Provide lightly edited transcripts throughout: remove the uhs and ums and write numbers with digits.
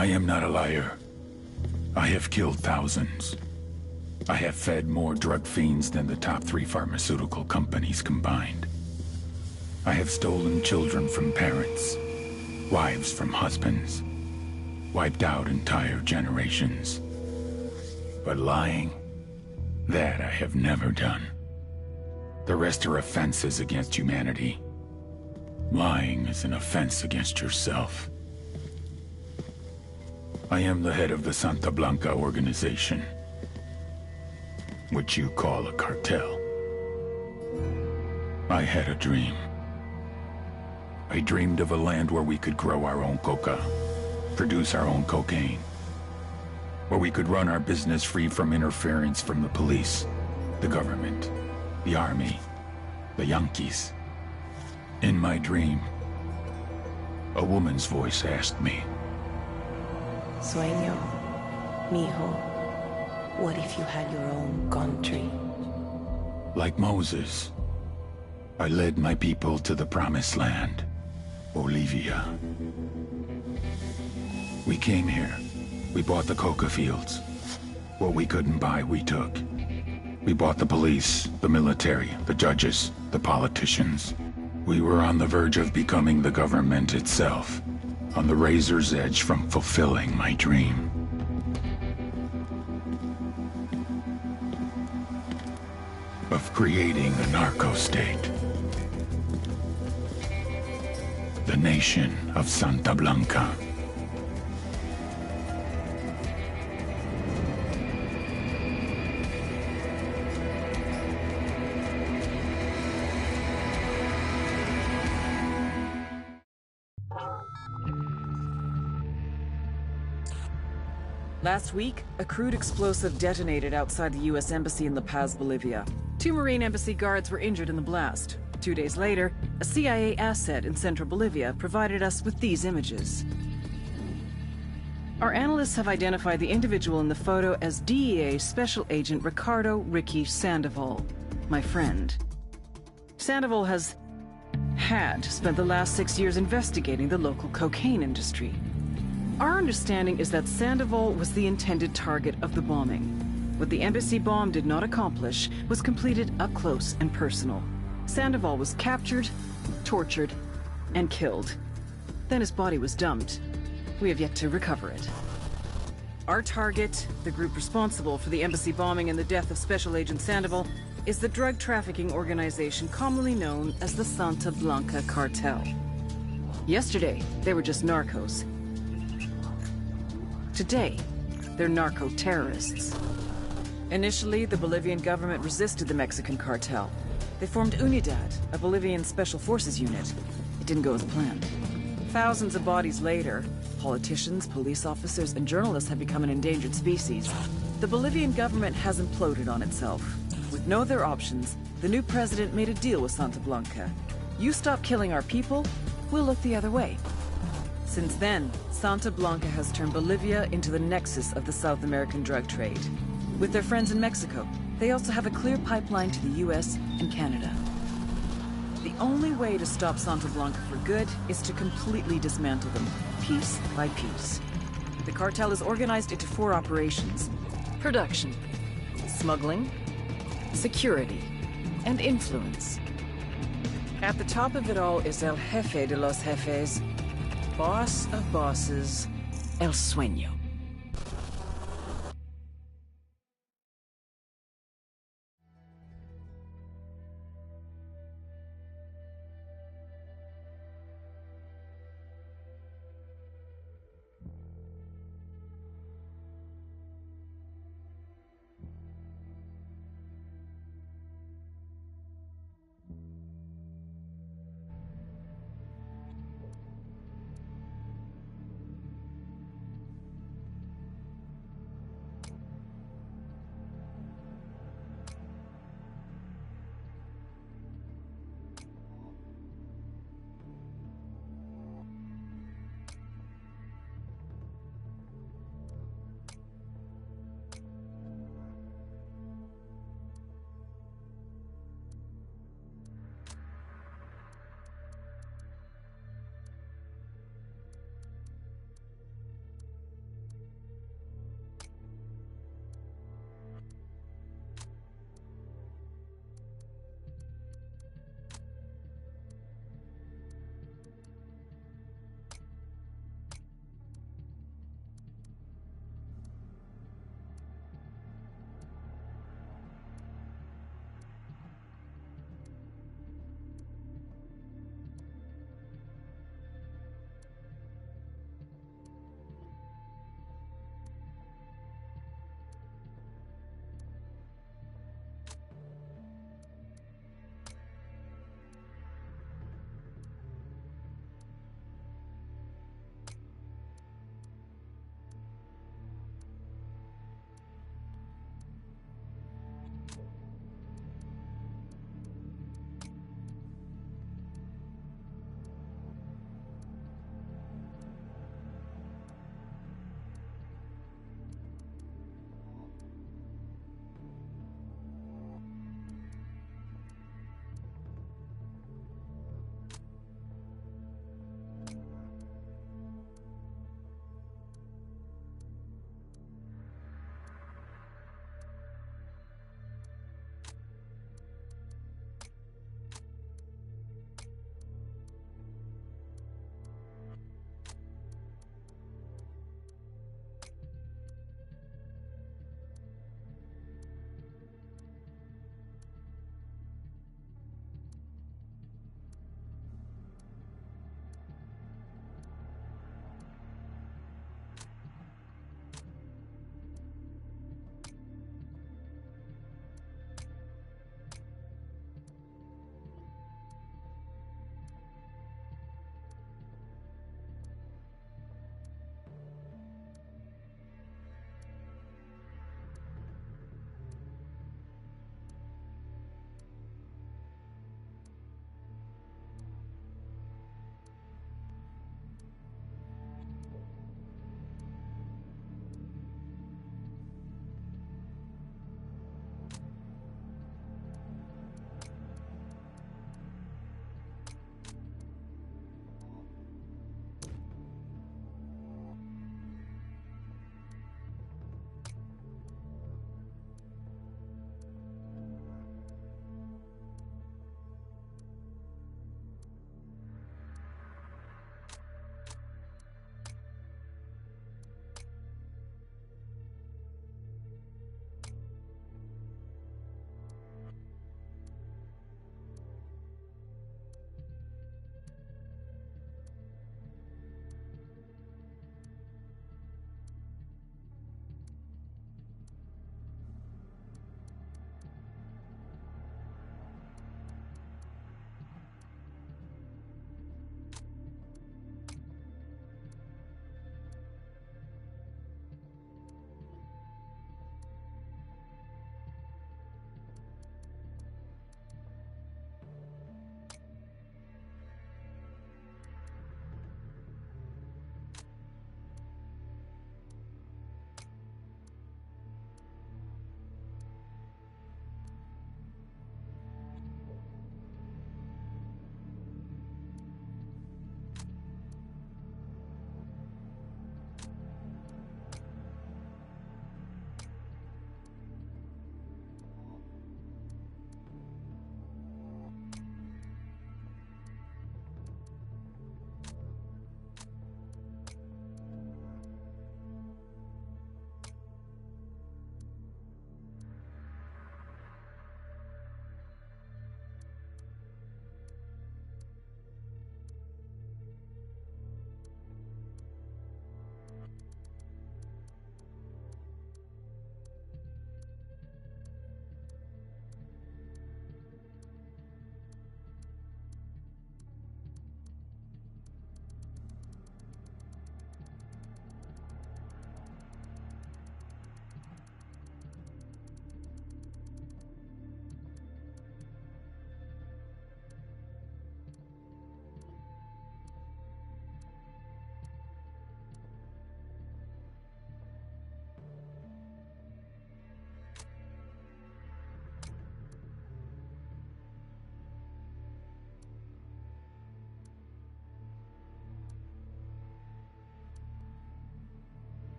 I am not a liar. I have killed thousands. I have fed more drug fiends than the top 3 pharmaceutical companies combined. I have stolen children from parents, wives from husbands, wiped out entire generations. But lying, that I have never done. The rest are offenses against humanity. Lying is an offense against yourself. I am the head of the Santa Blanca organization, which you call a cartel. I had a dream. I dreamed of a land where we could grow our own coca, produce our own cocaine, where we could run our business free from interference from the police, the government, the army, the Yankees. In my dream, a woman's voice asked me, Sueño, mijo, what if you had your own country? Like Moses, I led my people to the promised land, Bolivia. We came here. We bought the coca fields. What we couldn't buy, we took. We bought the police, the military, the judges, the politicians. We were on the verge of becoming the government itself, on the razor's edge from fulfilling my dream. Of creating a narco-state. The nation of Santa Blanca. Last week, a crude explosive detonated outside the U.S. Embassy in La Paz, Bolivia. 2 Marine Embassy guards were injured in the blast. 2 days later, a CIA asset in central Bolivia provided us with these images. Our analysts have identified the individual in the photo as DEA Special Agent Ricardo Ricky Sandoval, my friend. Sandoval had spent the last 6 years investigating the local cocaine industry. Our understanding is that Sandoval was the intended target of the bombing. What the embassy bomb did not accomplish was completed up close and personal. Sandoval was captured, tortured, and killed. Then his body was dumped. We have yet to recover it. Our target, the group responsible for the embassy bombing and the death of Special Agent Sandoval, is the drug trafficking organization commonly known as the Santa Blanca Cartel. Yesterday, they were just narcos. Today, they're narco-terrorists. Initially, the Bolivian government resisted the Mexican cartel. They formed UNIDAD, a Bolivian special forces unit. It didn't go as planned. Thousands of bodies later, politicians, police officers, and journalists have become an endangered species. The Bolivian government has imploded on itself. With no other options, the new president made a deal with Santa Blanca. You stop killing our people, we'll look the other way. Since then, Santa Blanca has turned Bolivia into the nexus of the South American drug trade. With their friends in Mexico, they also have a clear pipeline to the US and Canada. The only way to stop Santa Blanca for good is to completely dismantle them, piece by piece. The cartel is organized into 4 operations: production, smuggling, security, and influence. At the top of it all is El Jefe de los Jefes, boss of bosses, El Sueño.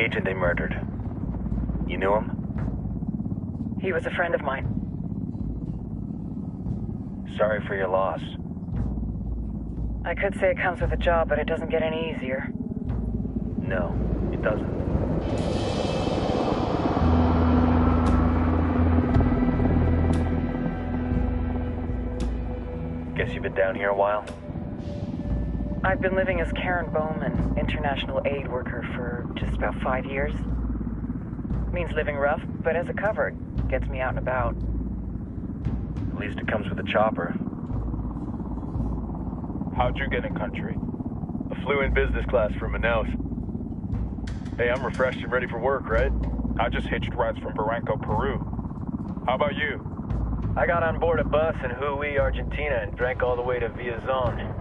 agent they murdered. You knew him? He was a friend of mine. Sorry for your loss. I could say it comes with a job, but it doesn't get any easier. No, it doesn't. Guess you've been down here a while? I've been living as Karen Bowman, international aid worker, for just about 5 years. Means living rough, but as a cover, gets me out and about. At least it comes with a chopper. How'd you get in country? I flew in business class from Manaus. Hey, I'm refreshed and ready for work, right? I just hitched rides from Barranco, Peru. How about you? I got on board a bus in Hui, Argentina, and drank all the way to Villazon.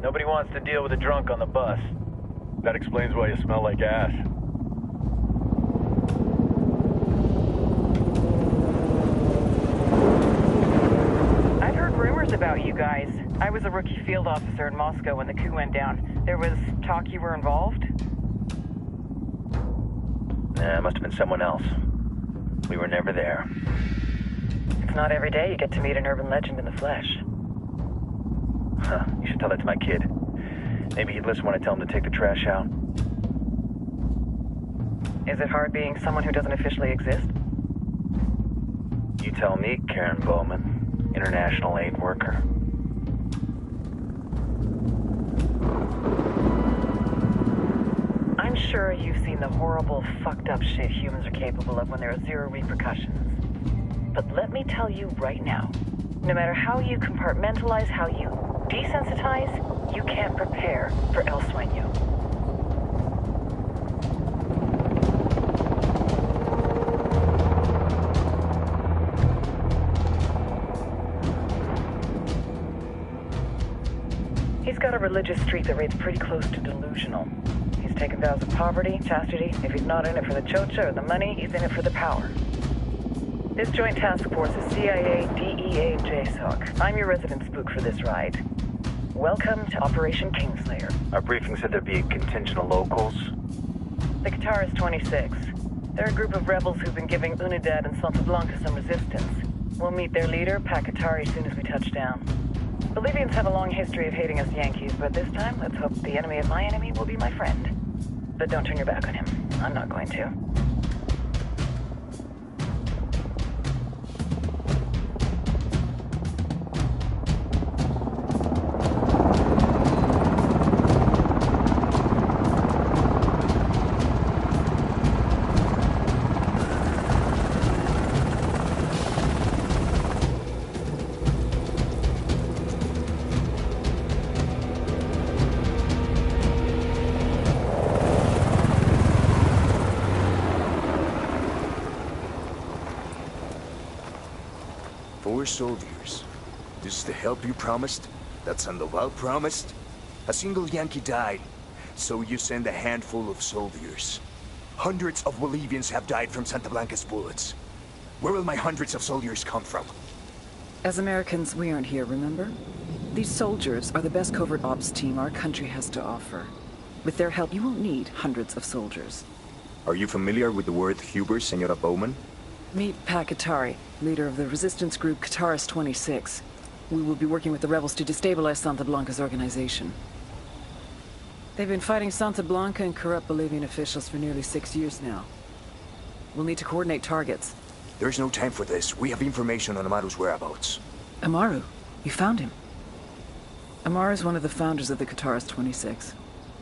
Nobody wants to deal with a drunk on the bus. That explains why you smell like ass. I've heard rumors about you guys. I was a rookie field officer in Moscow when the coup went down. There was talk you were involved? Nah, it must have been someone else. We were never there. It's not every day you get to meet an urban legend in the flesh. Huh, you should tell that to my kid. Maybe he'd listen when I tell him to take the trash out. Is it hard being someone who doesn't officially exist? You tell me, Karen Bowman, international aid worker. I'm sure you've seen the horrible, fucked up shit humans are capable of when there are zero repercussions. But let me tell you right now, no matter how you compartmentalize, how you desensitize, you can't prepare for El Sueño. He's got a religious streak that rates pretty close to delusional. He's taken vows of poverty, chastity. If he's not in it for the chocha or the money, he's in it for the power. This joint task force is CIA, DEA, and JSOC. I'm your resident spook for this ride. Welcome to Operation Kingslayer. Our briefing said there'd be a contingent of locals. The Qatar is 26. They're a group of rebels who've been giving Unidad and Santa Blanca some resistance. We'll meet their leader, Pakatari, as soon as we touch down. Bolivians have a long history of hating us Yankees, but this time, let's hope the enemy of my enemy will be my friend. But don't turn your back on him. I'm not going to. Four soldiers. This is the help you promised? That Sandoval promised? A single Yankee died, so you send a handful of soldiers. Hundreds of Bolivians have died from Santa Blanca's bullets. Where will my hundreds of soldiers come from? As Americans, we aren't here, remember? These soldiers are the best covert ops team our country has to offer. With their help, you won't need hundreds of soldiers. Are you familiar with the word Huber, Senora Bowman? Meet Pakatari, leader of the resistance group Qatar's 26. We will be working with the rebels to destabilize Santa Blanca's organization. They've been fighting Santa Blanca and corrupt Bolivian officials for nearly 6 years now. We'll need to coordinate targets. There's no time for this. We have information on Amaru's whereabouts. Amaru? You found him? Amaru is one of the founders of the Qatar's 26.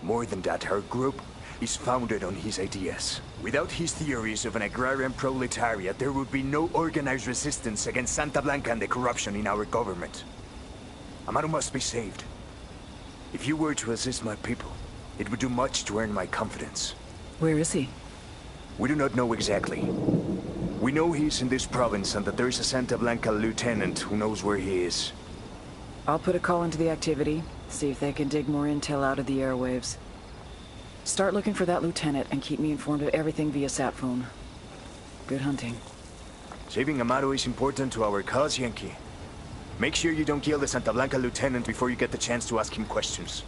More than that, her group is founded on his ideas. Without his theories of an agrarian proletariat, there would be no organized resistance against Santa Blanca and the corruption in our government. Amaru must be saved. If you were to assist my people, it would do much to earn my confidence. Where is he? We do not know exactly. We know he's in this province and that there is a Santa Blanca lieutenant who knows where he is. I'll put a call into the activity, see if they can dig more intel out of the airwaves. Start looking for that lieutenant and keep me informed of everything via sat phone. Good hunting. Saving Amaru is important to our cause, Yankee. Make sure you don't kill the Santa Blanca lieutenant before you get the chance to ask him questions.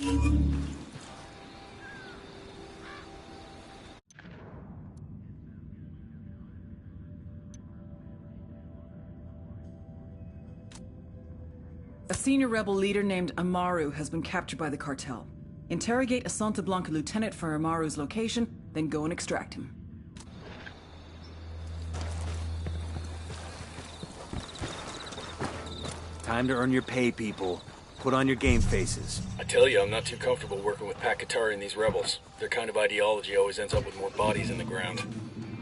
A senior rebel leader named Amaru has been captured by the cartel. Interrogate a Santa Blanca lieutenant for Amaru's location, then go and extract him. Time to earn your pay, people. Put on your game faces. I tell you, I'm not too comfortable working with Pakatari and these rebels. Their kind of ideology always ends up with more bodies in the ground.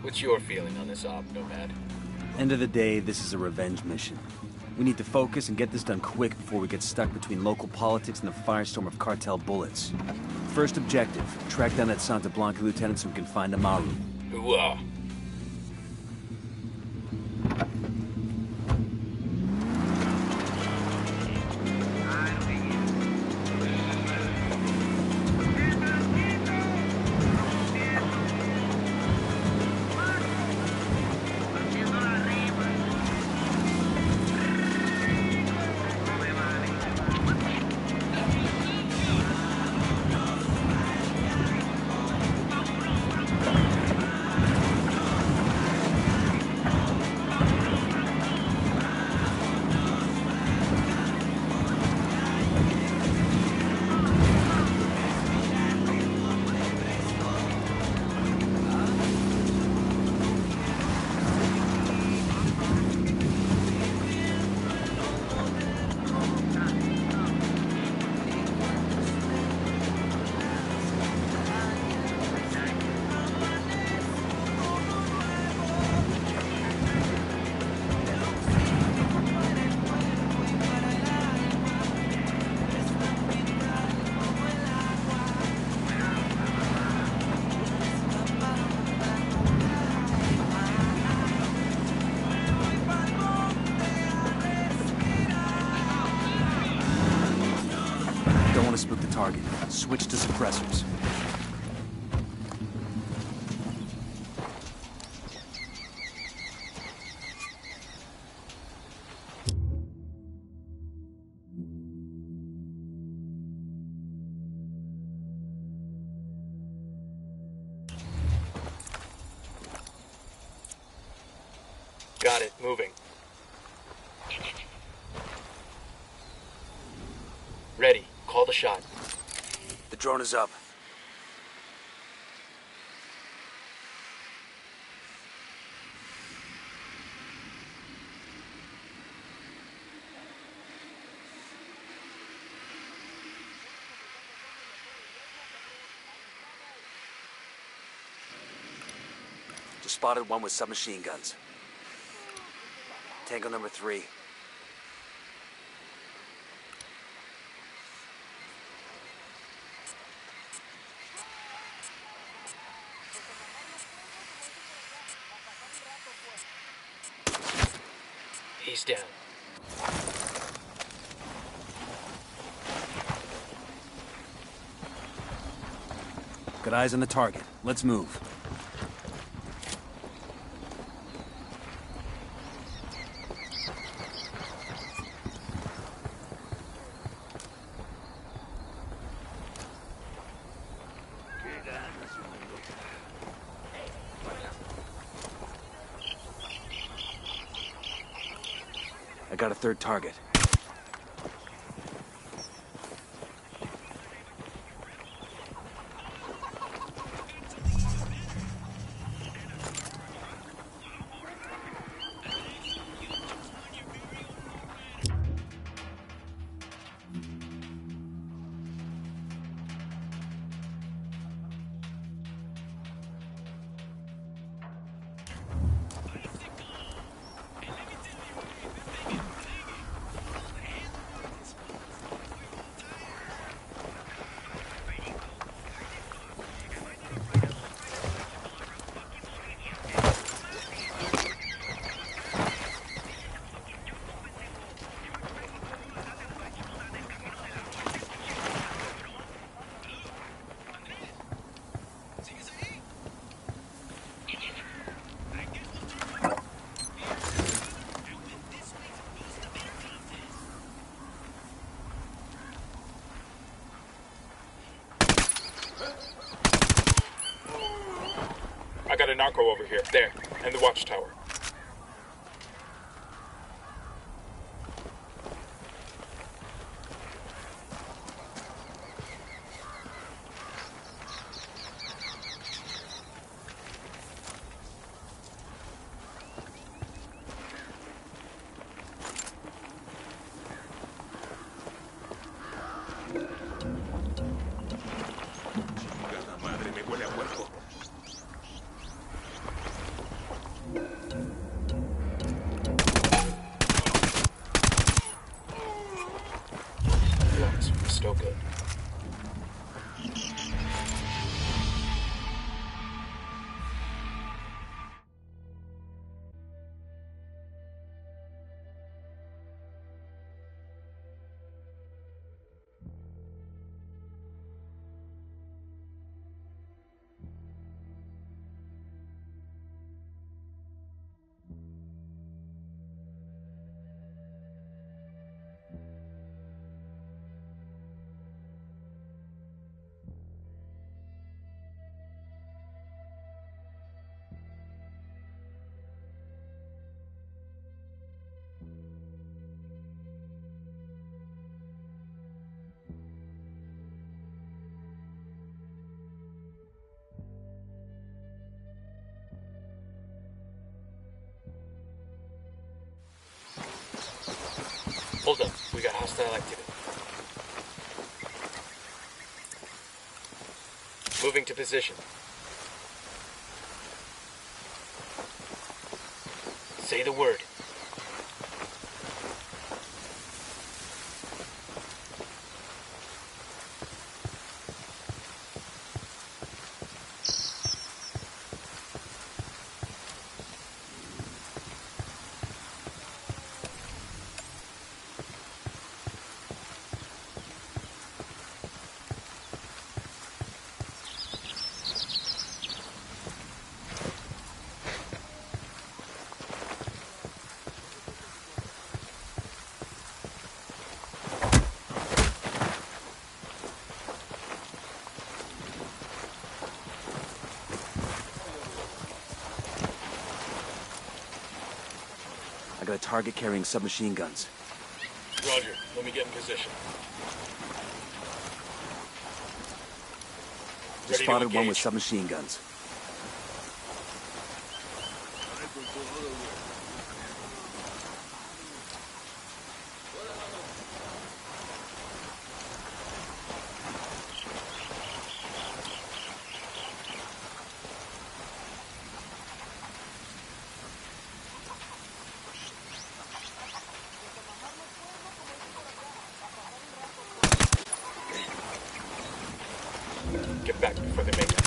What's your feeling on this op, Nomad? End of the day, this is a revenge mission. We need to focus and get this done quick before we get stuck between local politics and the firestorm of cartel bullets. First objective, track down that Santa Blanca lieutenant so we can find Amaru. Hooah! Spook the target. Switch to suppressors. Got it, moving. Ready. Call the shot. The drone is up. Just spotted one with submachine guns. Tango number 3. He's down. Got eyes on the target. Let's move. I got a third target. I got a narco over here. There, and the watchtower. Still good. Hold up, we got hostile activity. Moving to position. Say the word. I got a target carrying submachine guns. Roger. Let me get in position. Just spotted one with submachine guns. Get back before they make it.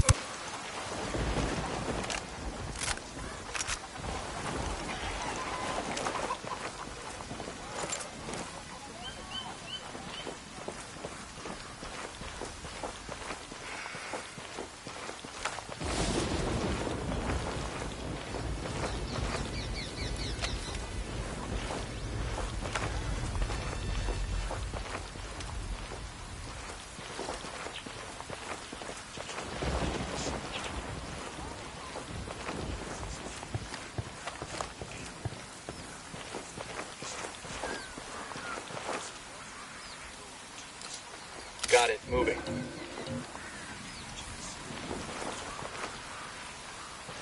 Got it. Moving.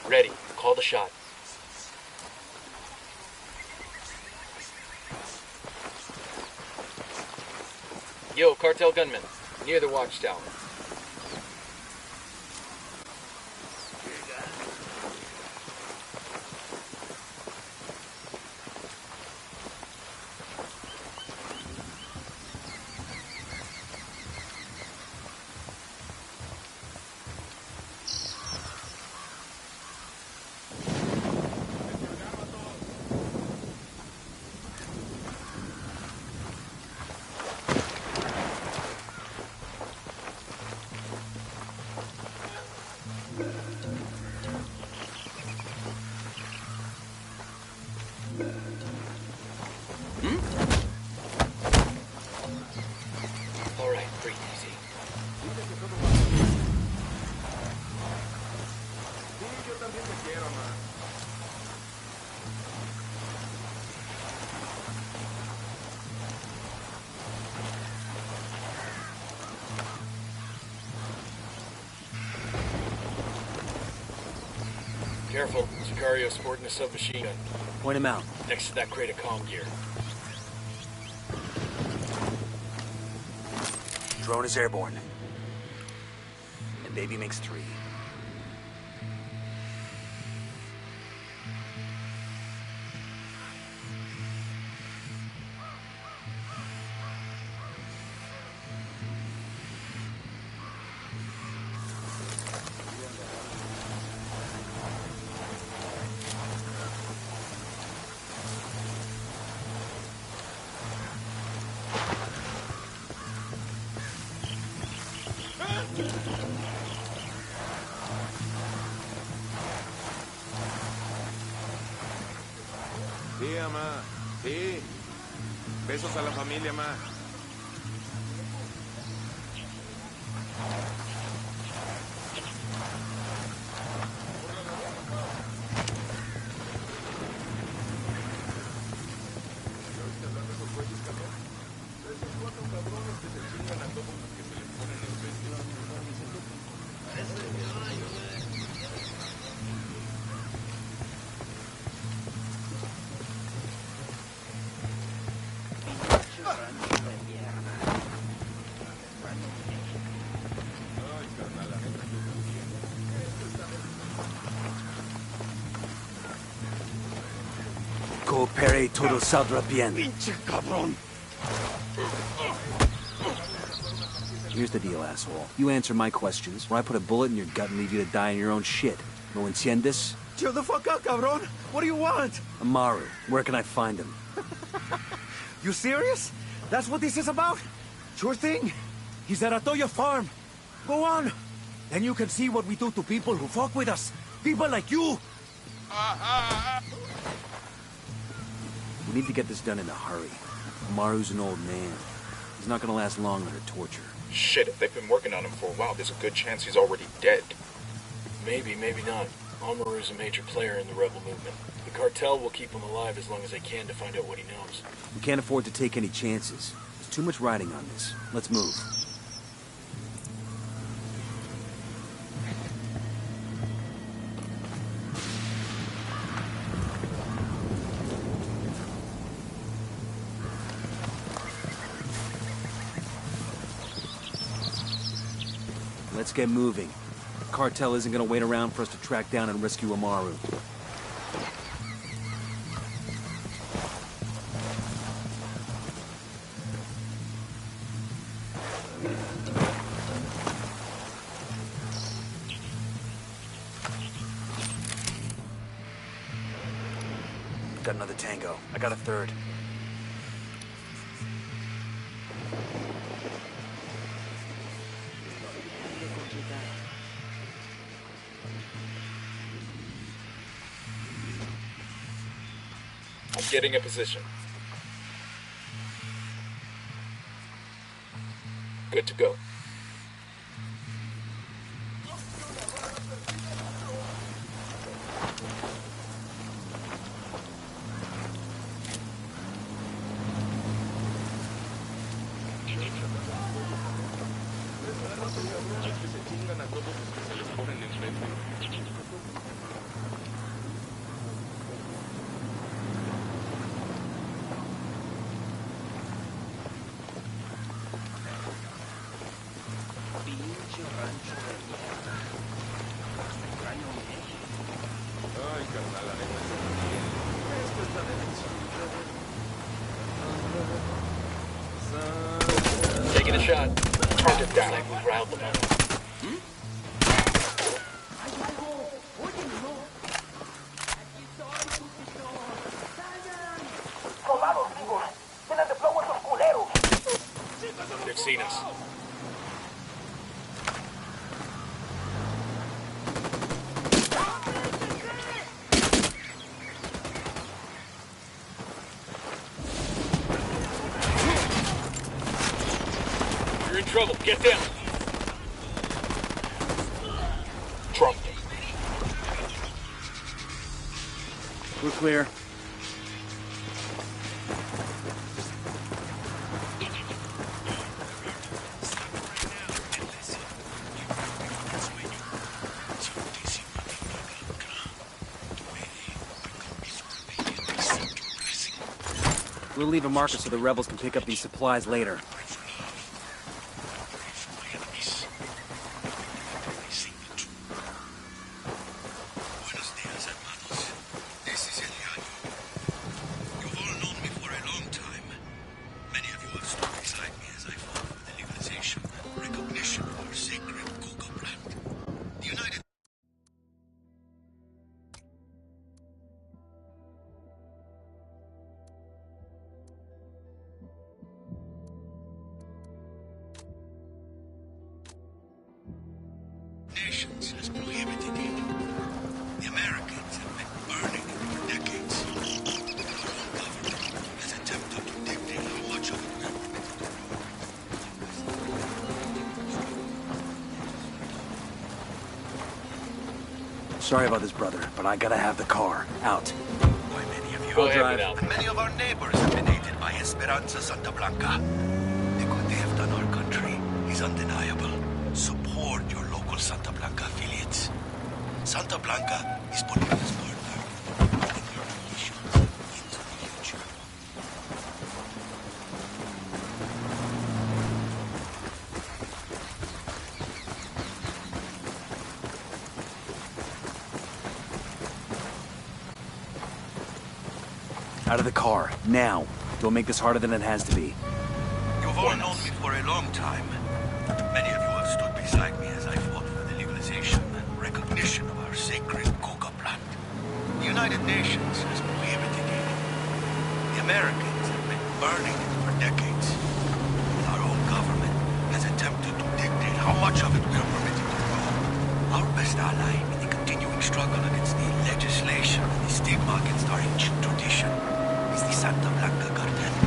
Ready. Call the shot. Yo, cartel gunman. Near the watchtower. Careful, Sicario's sporting a submachine gun. Point him out. Next to that crate of comm gear. Drone is airborne. And baby makes 3. Sí, mamá. Sí. Besos a la familia, ma. Coopere todo saldrá bien. Here's the deal, asshole. You answer my questions, or I put a bullet in your gut and leave you to die in your own shit. No entiendes? Chill the fuck out, cabron. What do you want? Amaru, where can I find him? You serious? That's what this is about? Sure thing. He's at Atoya Farm. Go on. Then you can see what we do to people who fuck with us. People like you. We need to get this done in a hurry. Amaru's an old man. He's not gonna last long under torture. Shit, if they've been working on him for a while, there's a good chance he's already dead. Maybe, maybe not. Amaru's a major player in the rebel movement. The cartel will keep him alive as long as they can to find out what he knows. We can't afford to take any chances. There's too much riding on this. Let's move. Let's get moving. The cartel isn't gonna wait around for us to track down and rescue Amaru. Got another tango. I got a third. I'm getting a position. Good to go. Taking a shot. Target down. Like we riled them up. They've seen us. You're in trouble. Get down. Trump. We're clear. We'll leave a marker so the rebels can pick up these supplies later. Nations has prohibited it. The Americans have been burning it for decades. Our own government has attempted to dictate how much of it we are permitted to grow. Sorry about this, brother, but I gotta have the car. Out. Why many of you Go will ahead, drive, get out. and many of our neighbors have been aided by Esperanza Santa Blanca. The good they have done our country is undeniable. Support your local Santa Blanca affiliates. Santa Blanca is Bolivia's partner. Bringing her traditions into the future. Out of the car. Now. Don't make this harder than it has to be. You've all known me for a long time. Many of you have stood beside me as I fought for the legalization and recognition of our sacred coca plant. The United Nations has prohibited it. The Americans have been burning it for decades. Our own government has attempted to dictate how much of it we are permitted to grow. Our best ally in the continuing struggle against the legislation and the stigma against our ancient tradition is the Santa Blanca cartel.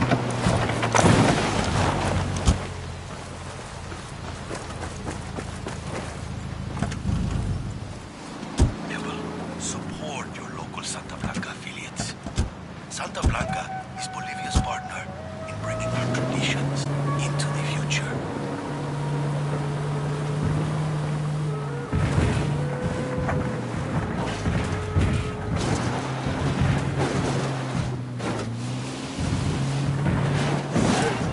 Support your local Santa Blanca affiliates. Santa Blanca is Bolivia's partner in bringing our traditions into the future.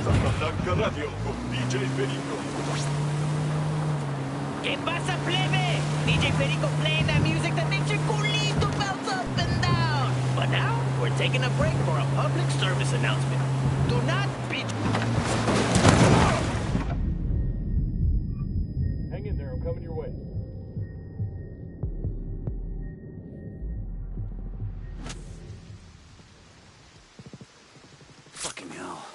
Santa Blanca Radio con DJ Perico. ¿Qué pasa, plebe? DJ Perico playing that music that makes your culito bounce up and down. But now, we're taking a break for a public service announcement. Do not be... Hang in there, I'm coming your way. Fucking hell.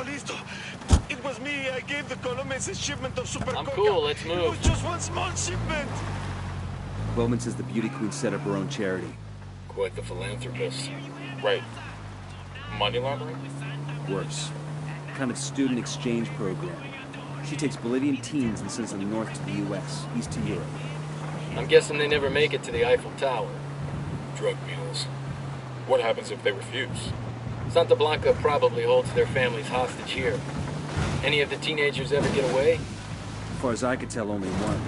Listo. It was me. I gave the Colombians a shipment of super I'm coca. cool, let's move. It was just one small shipment. Bowman says the Beauty Queen set up her own charity. Quite the philanthropist. Right. Money laundering? Worse. Kind of student exchange program. She takes Bolivian teens and sends them north to the U.S., east to Europe. I'm guessing they never make it to the Eiffel Tower. Drug mules. What happens if they refuse? Santa Blanca probably holds their families hostage here. Any of the teenagers ever get away? As far as I could tell, only one.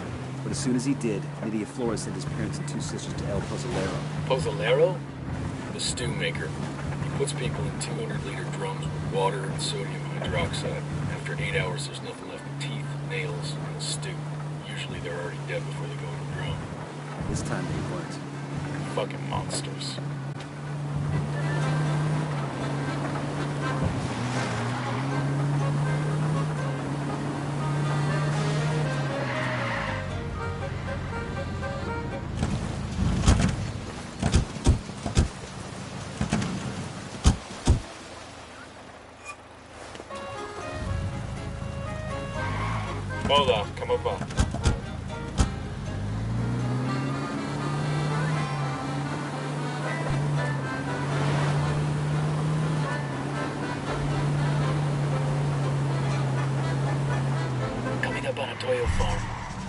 But as soon as he did, Nydia Flores sent his parents and two sisters to El Pozolero. Pozolero? The stew maker. He puts people in 200-liter drums with water and sodium hydroxide. After 8 hours, there's nothing left but teeth, nails, and a stew. Usually they're already dead before they go in the drum. This time they weren't. Fucking monsters. Hola, ¿cómo va? Coming up on a Toyo farm.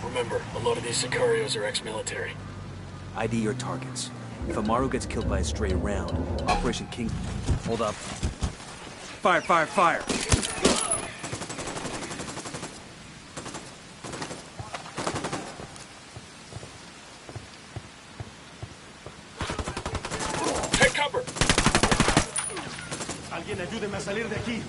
Remember, a lot of these sicarios are ex-military. ID your targets. If Amaru gets killed by a stray round, Operation King... Hold up. Fire, fire, fire! Take cover! Alguien ayúdeme a salir de aquí.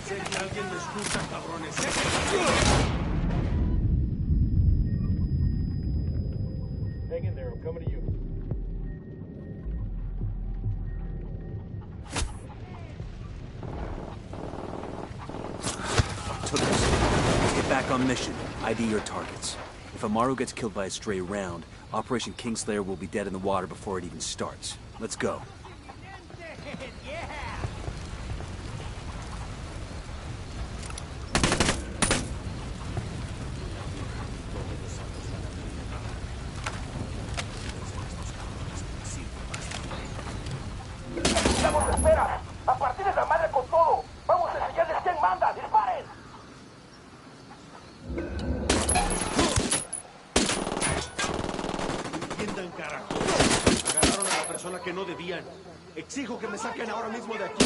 Sé que alguien me escucha, cabrones. Sé que... Hang in there, I'm coming to you. Let's get back on mission. ID your targets. If Amaru gets killed by a stray round, Operation Kingslayer will be dead in the water before it even starts. Let's go. ¡Estamos de espera! ¡A partir de la madre con todo! ¡Vamos a enseñarles quién manda! ¡Disparen! Entiendan, carajo. Agarraron a la persona que no debían. Exijo que me saquen ahora mismo de aquí.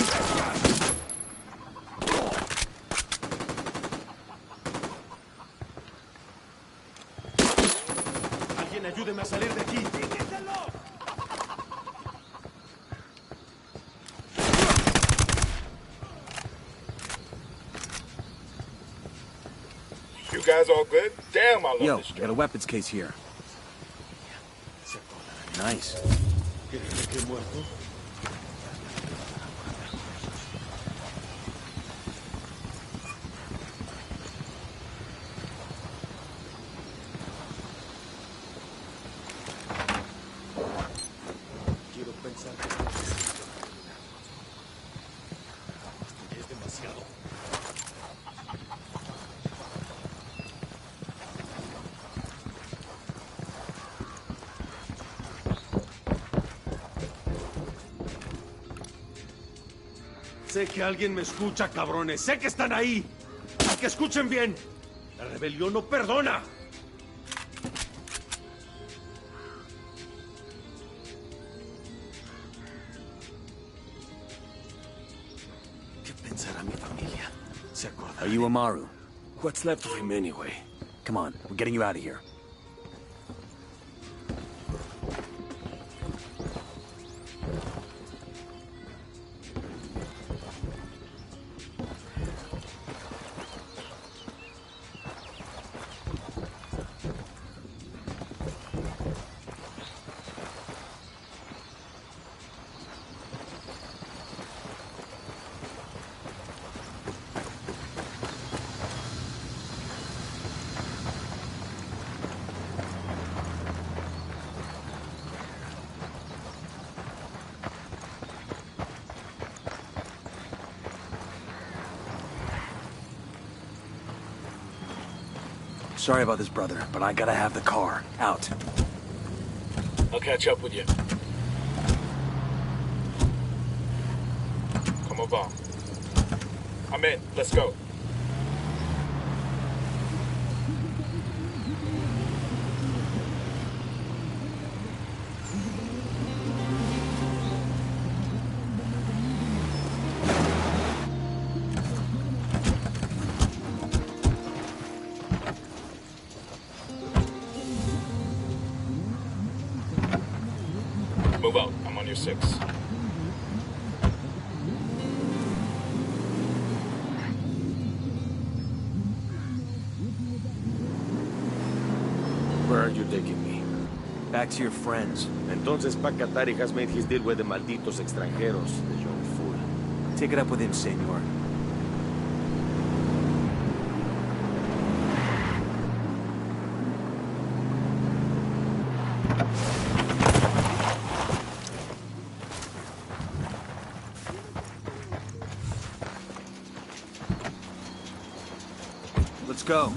Alguien ayúdeme a salir de aquí. You guys all good? Damn, I love Yo, this I got a weapons case here. Nice. ¿Qué muerto? Quiero pensar que es demasiado. Sé que alguien me escucha, cabrones. Sé que están ahí. A que escuchen bien. La rebelión no perdona. ¿Qué pensará mi familia? ¿Se acordará? Are you Amaru? What's left of him anyway? Come on, we're getting you out of here. Sorry about this, brother, but I gotta have the car. Out. I'll catch up with you. Come on. I'm in. Let's go. Move out. I'm on your 6. Where are you taking me? Back to your friends. Entonces Pacatari has made his deal with the malditos extranjeros, the young fool. Take it up with him, senor. Let's go.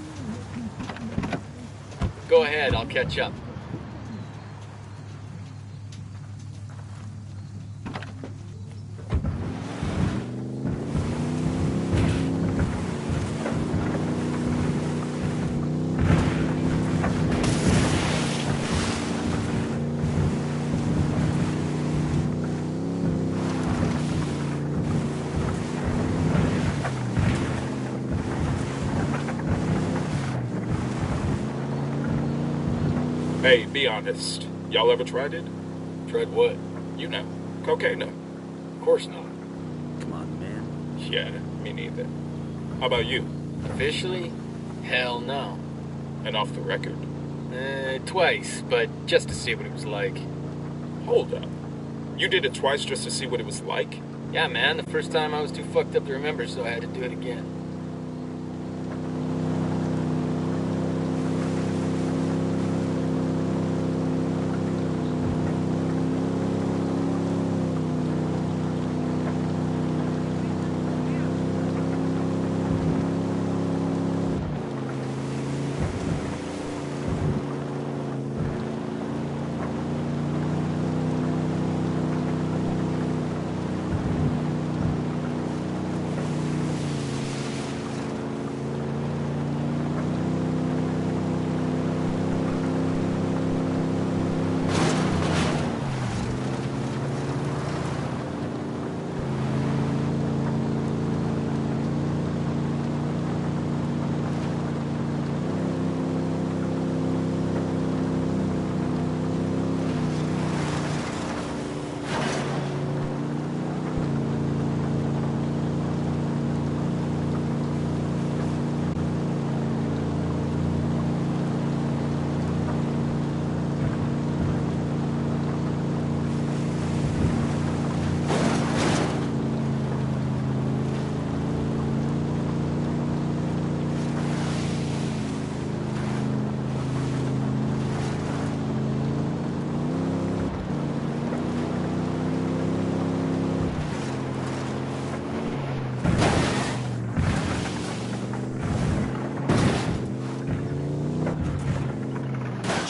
Go ahead, I'll catch up. Hey, be honest. Y'all ever tried it? Tried what? You know, cocaine. No. Of course not. Come on, man. Yeah, me neither. How about you? Officially? Hell no. And off the record? Twice, but just to see what it was like. Hold up. You did it twice just to see what it was like? Yeah, man, the first time I was too fucked up to remember, so I had to do it again.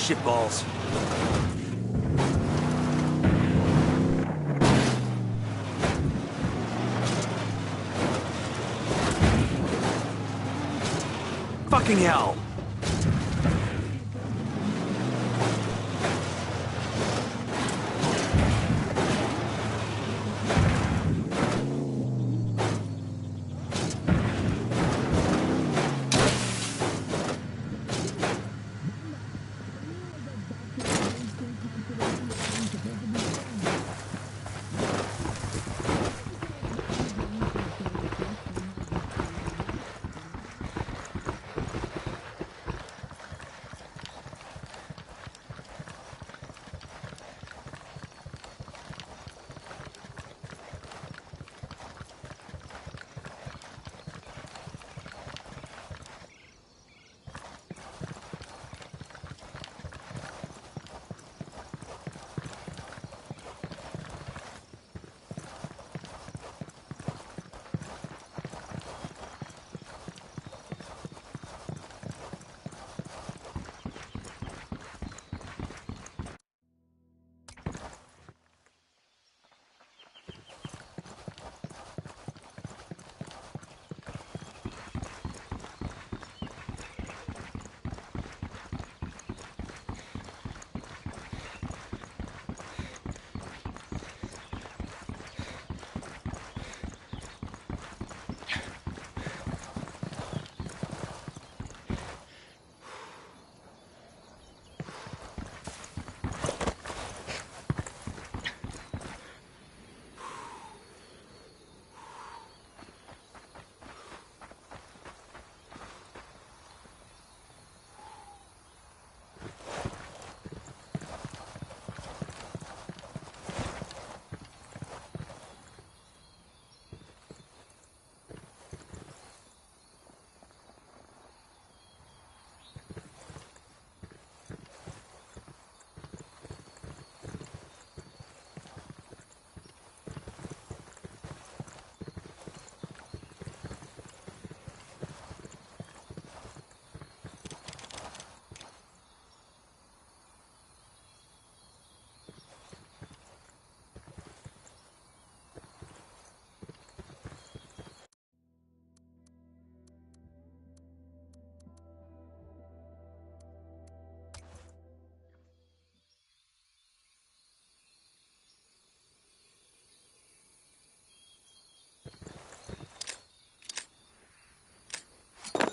Shitballs. Fucking hell!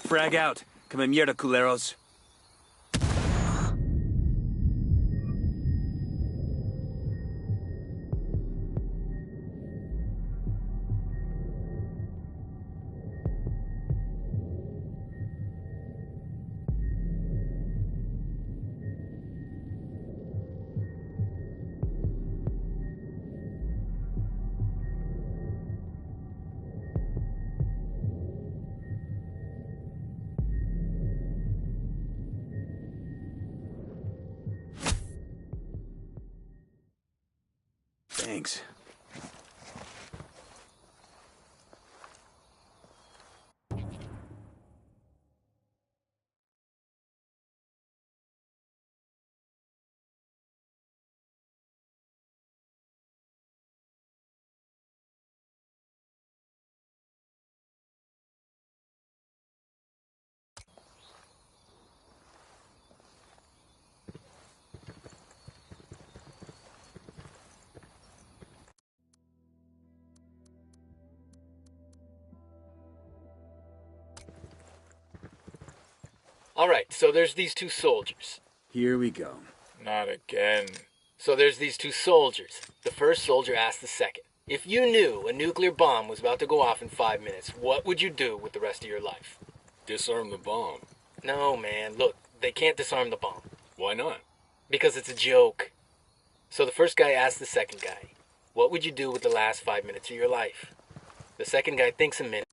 Frag out. Come mierda, culeros. Thanks. Alright, so there's these two soldiers. Here we go. Not again. So there's these two soldiers. The first soldier asked the second, if you knew a nuclear bomb was about to go off in 5 minutes, what would you do with the rest of your life? Disarm the bomb. No, man, look, they can't disarm the bomb. Why not? Because it's a joke. So the first guy asked the second guy, what would you do with the last 5 minutes of your life? The second guy thinks a minute.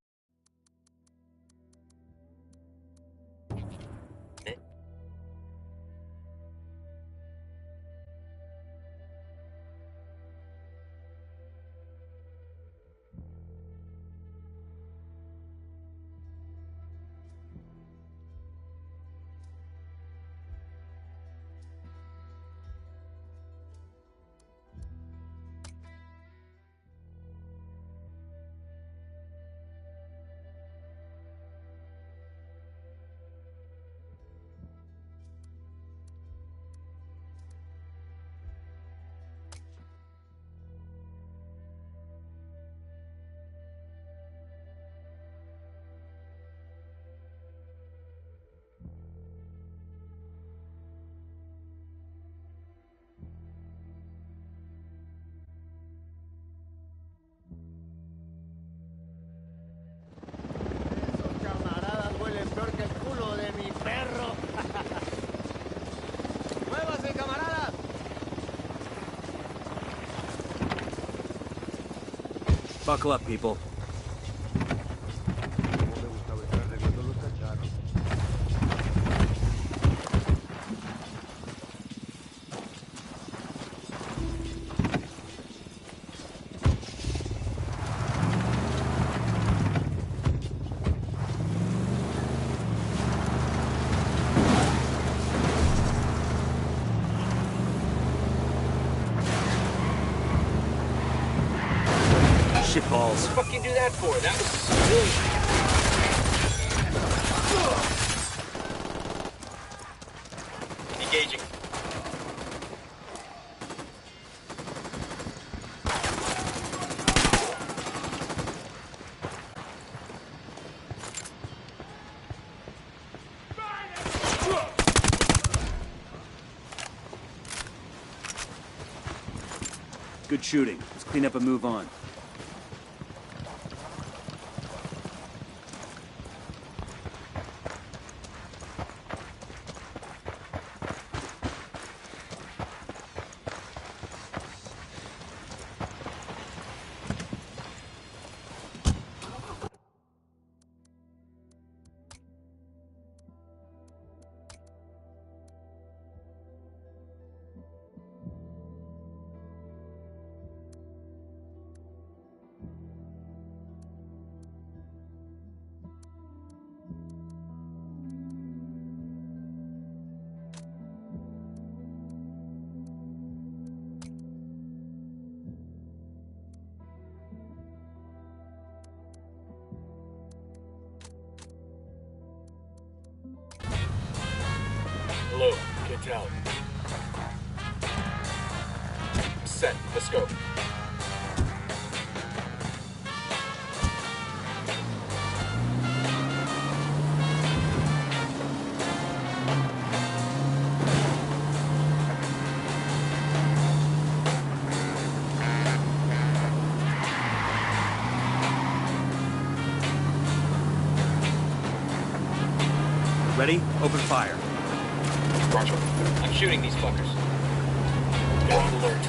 Buckle up, people. Balls. What the fuck you do that for? That was civilian. Engaging. Good shooting. Let's clean up and move on. Hello, get out. Set, let's go. Ready? Open fire. Roger. I'm shooting these fuckers. Get on alert.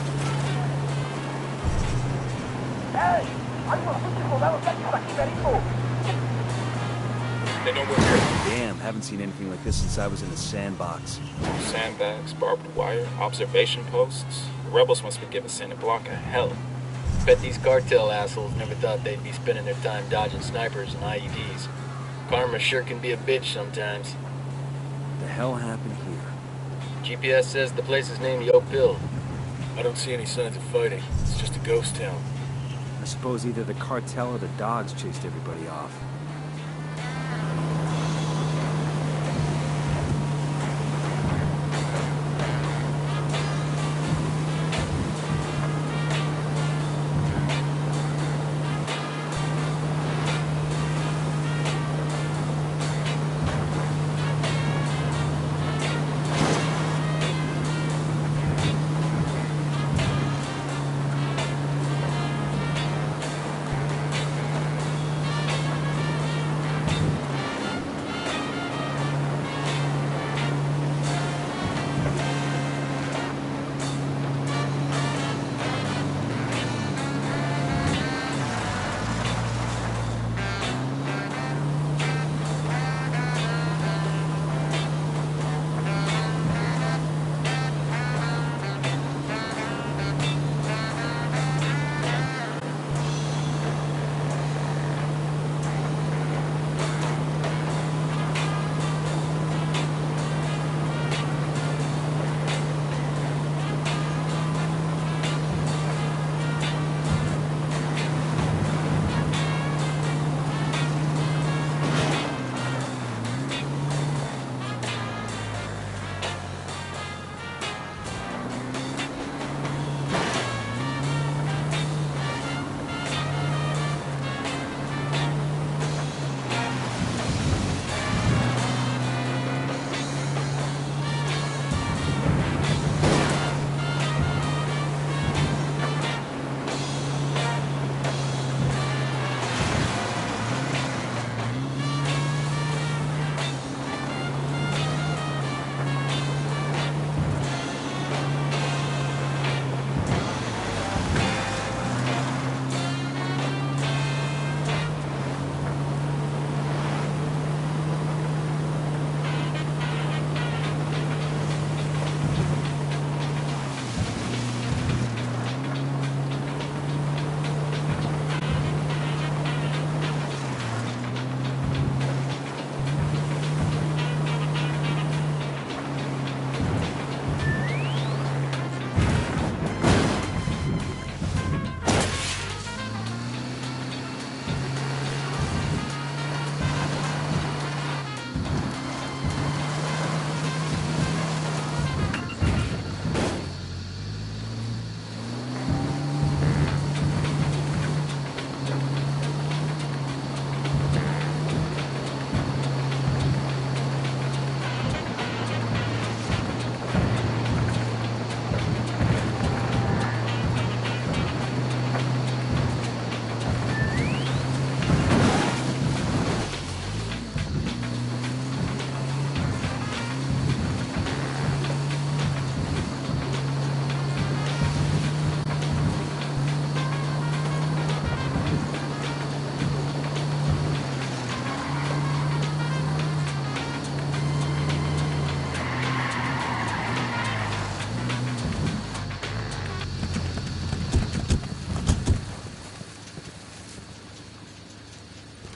They know we're here. Damn, haven't seen anything like this since I was in the sandbox. Sandbags, barbed wire, observation posts. The rebels must be giving Santa Blanca hell. Bet these cartel assholes never thought they'd be spending their time dodging snipers and IEDs. Karma sure can be a bitch sometimes. What the hell happened here? GPS says the place is named Yo Pill. I don't see any signs of fighting. It's just a ghost town. I suppose either the cartel or the dogs chased everybody off.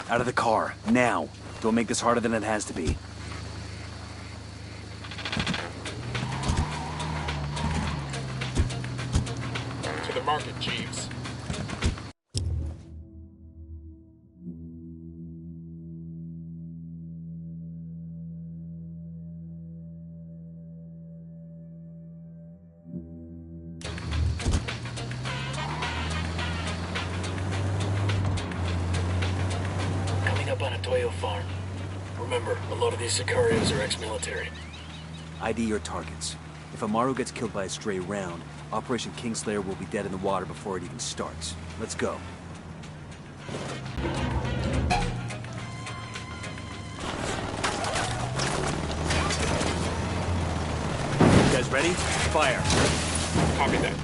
Out of the car, now. Don't make this harder than it has to be. To the market, Jeeves. On a Toyo farm. Remember, a lot of these Sicarios are ex-military. ID your targets. If Amaru gets killed by a stray round, Operation Kingslayer will be dead in the water before it even starts. Let's go. You guys ready? Fire. Copy that.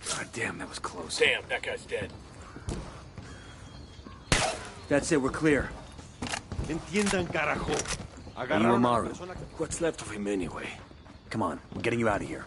God damn, that was close. Damn, that guy's dead. That's it, we're clear. Entiendan, carajo. Hey, Umaru, what's left of him anyway? Come on, we're getting you out of here.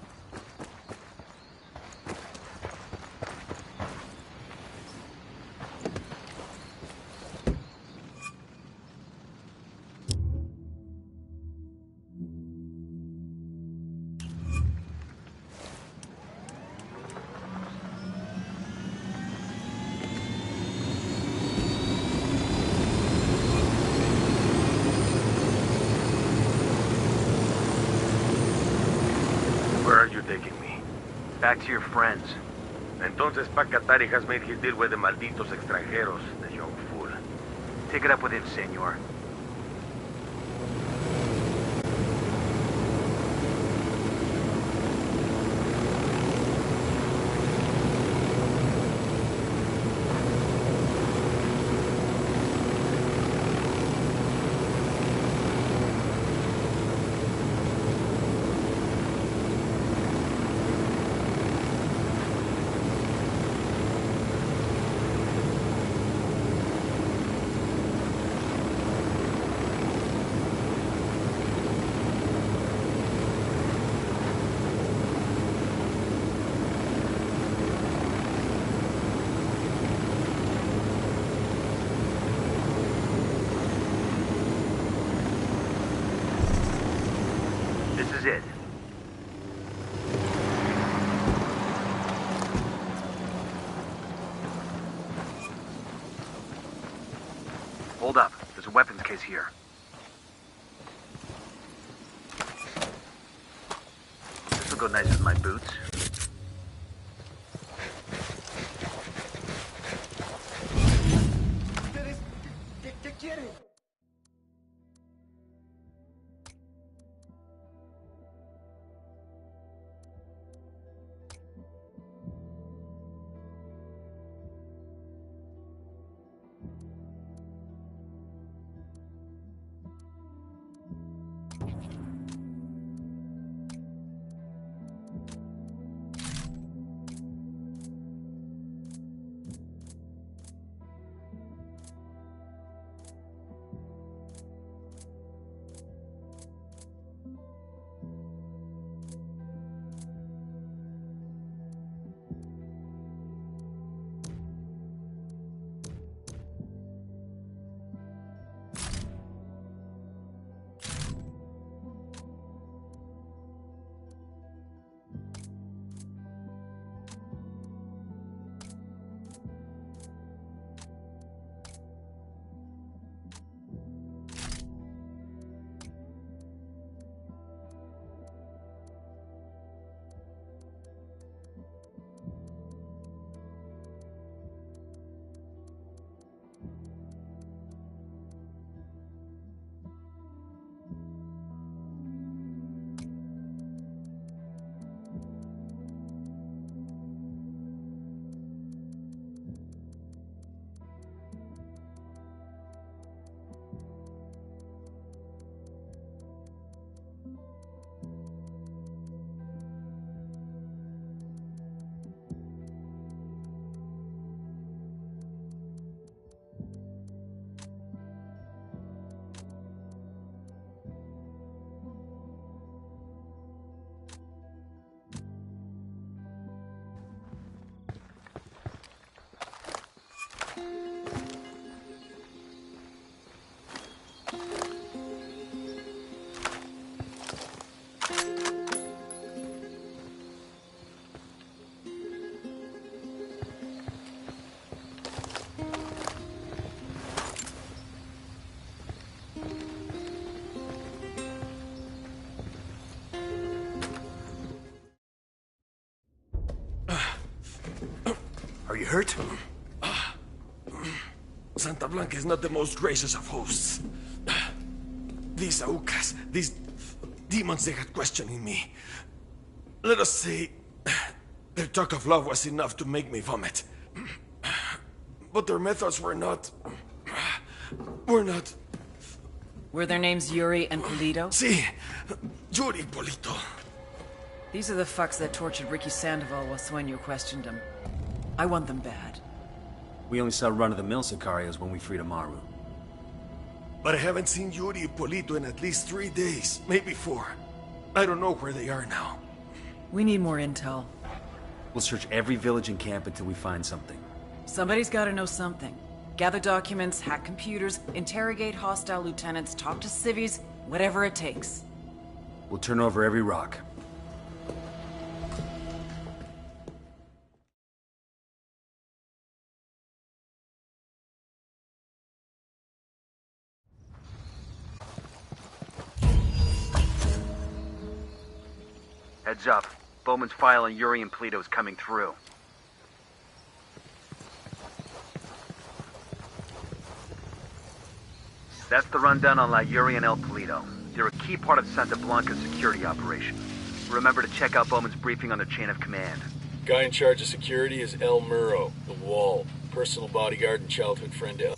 Back to your friends. Entonces Pacatari has made his deal with the malditos extranjeros, the young fool. Take it up with him, senor. This is it. Hold up. There's a weapons case here. This'll go nice with my boots. ¿Qué quieren? Are you hurt? Santa Blanca is not the most gracious of hosts. These Aucas, these demons they had questioning me. Let us say, their talk of love was enough to make me vomit. But their methods were not... Were their names Yuri and Polito? Si, Yuri Polito. These are the fucks that tortured Ricky Sandoval while Sueño questioned him. I want them bad. We only saw run-of-the-mill Sicarios when we freed Amaru. But I haven't seen Yuri and Polito in at least 3 days, maybe 4. I don't know where they are now. We need more intel. We'll search every village and camp until we find something. Somebody's gotta know something. Gather documents, hack computers, interrogate hostile lieutenants, talk to civvies, whatever it takes. We'll turn over every rock. Heads up. Bowman's file on Yuri and Polito is coming through. That's the rundown on La Yuri and El Polito. They're a key part of Santa Blanca's security operation. Remember to check out Bowman's briefing on their chain of command. Guy in charge of security is El Muro, the Wall. Personal bodyguard and childhood friend to El.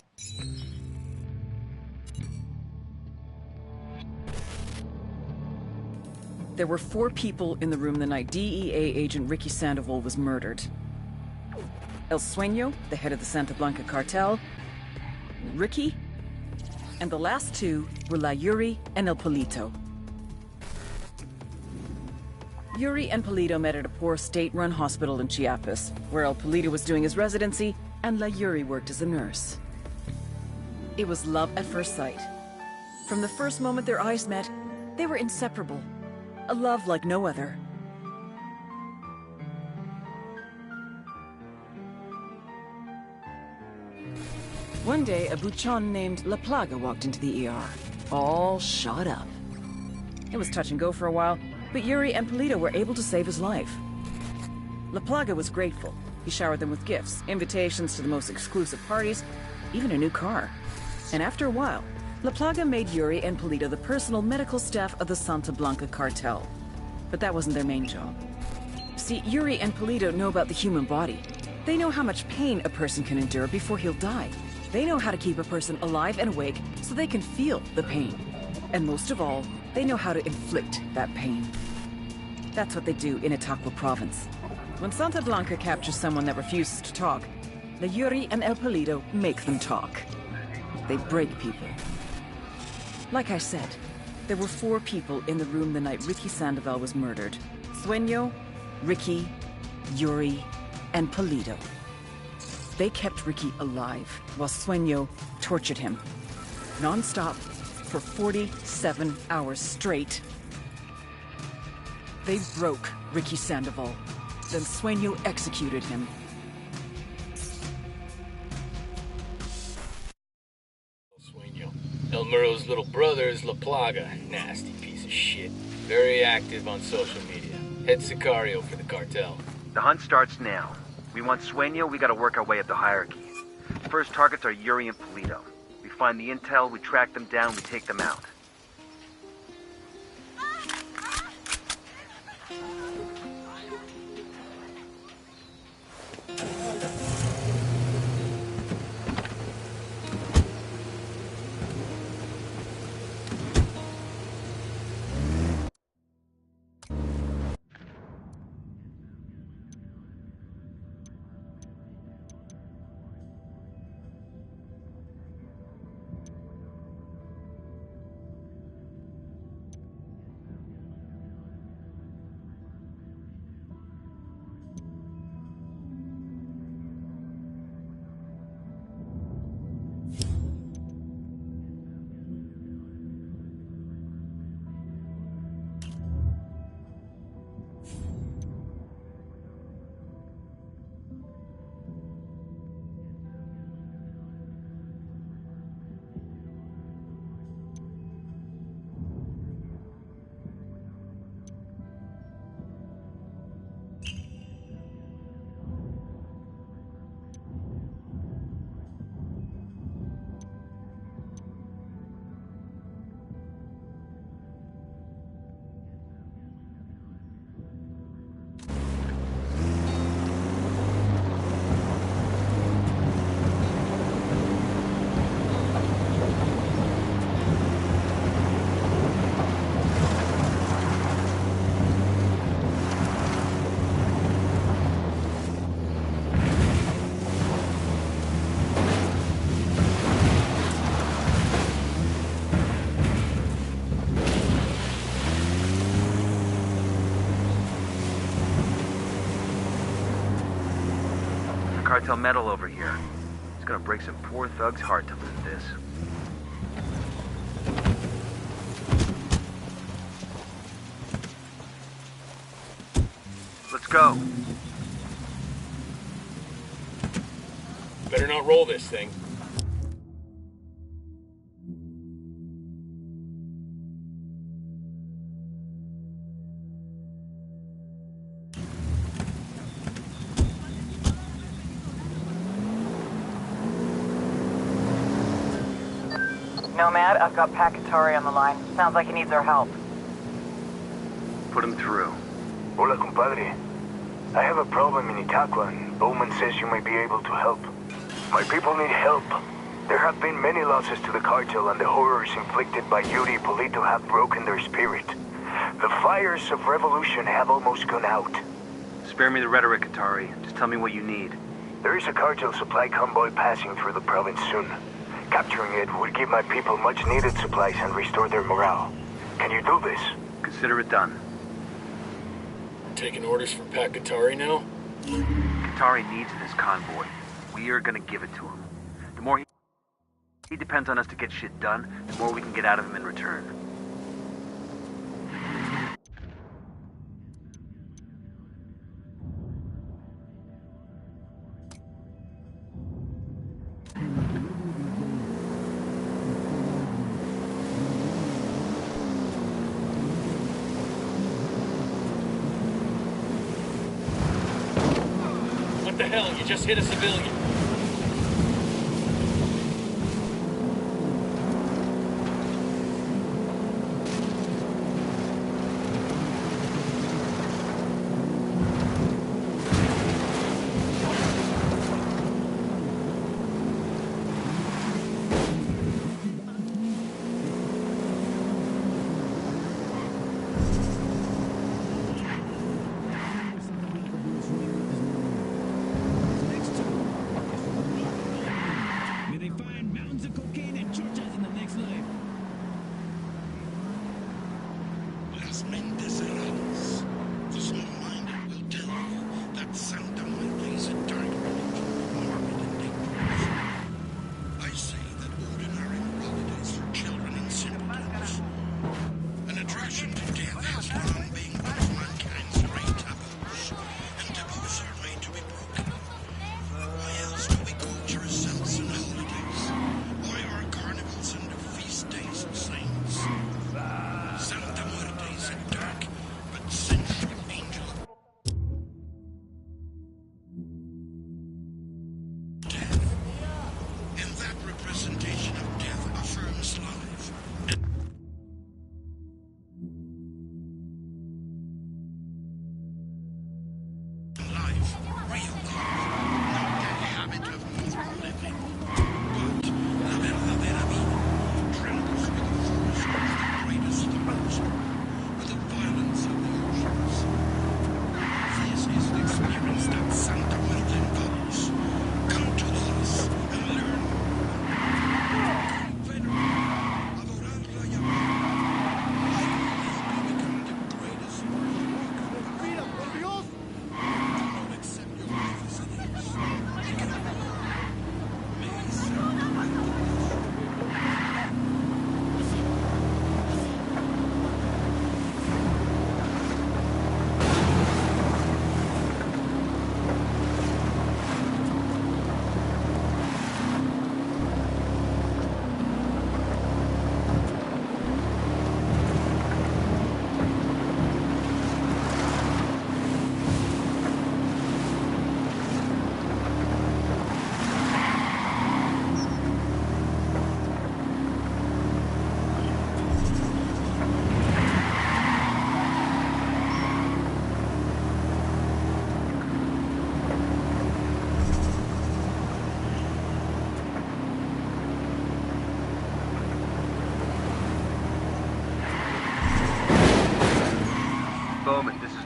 There were 4 people in the room the night DEA agent Ricky Sandoval was murdered. El Sueño, the head of the Santa Blanca cartel, Ricky, and the last 2 were La Yuri and El Polito. Yuri and Polito met at a poor state-run hospital in Chiapas, where El Polito was doing his residency and La Yuri worked as a nurse. It was love at first sight. From the first moment their eyes met, they were inseparable. A love like no other. One day, a buchon named La Plaga walked into the ER, all shot up. It was touch and go for a while, but Yuri and Polito were able to save his life. La Plaga was grateful. He showered them with gifts, invitations to the most exclusive parties, even a new car. And after a while, La Plaga made Yuri and Polito the personal medical staff of the Santa Blanca cartel. But that wasn't their main job. See, Yuri and Polito know about the human body. They know how much pain a person can endure before he'll die. They know how to keep a person alive and awake so they can feel the pain. And most of all, they know how to inflict that pain. That's what they do in Itaqua province. When Santa Blanca captures someone that refuses to talk, the Yuri and El Polito make them talk. They break people. Like I said, there were 4 people in the room the night Ricky Sandoval was murdered. Sueño, Ricky, Yuri, and Polito. They kept Ricky alive while Sueño tortured him. Non-stop for 47 hours straight. They broke Ricky Sandoval. Then Sueño executed him. El Muro's little brother is La Plaga. Nasty piece of shit. Very active on social media. Head Sicario for the cartel. The hunt starts now. We want Sueño, we gotta work our way up the hierarchy. First targets are Yuri and Polito. We find the intel, we track them down, we take them out. cartel metal over here. It's gonna break some poor thug's heart to lose this. Let's go. Better not roll this thing. Nomad, I've got Pakatari on the line. Sounds like he needs our help. Put him through. Hola, compadre. I have a problem in Itaqua, and Bowman says you might be able to help. My people need help. There have been many losses to the cartel, and the horrors inflicted by Yuri Polito have broken their spirit. The fires of revolution have almost gone out. Spare me the rhetoric, Atari. Just tell me what you need. There is a cartel supply convoy passing through the province soon. Capturing it would give my people much-needed supplies and restore their morale. Can you do this? Consider it done. Taking orders from Pakatari now? Katari needs this convoy. We are gonna give it to him. The more he depends on us to get shit done, the more we can get out of him in return. What the hell? You just hit a civilian.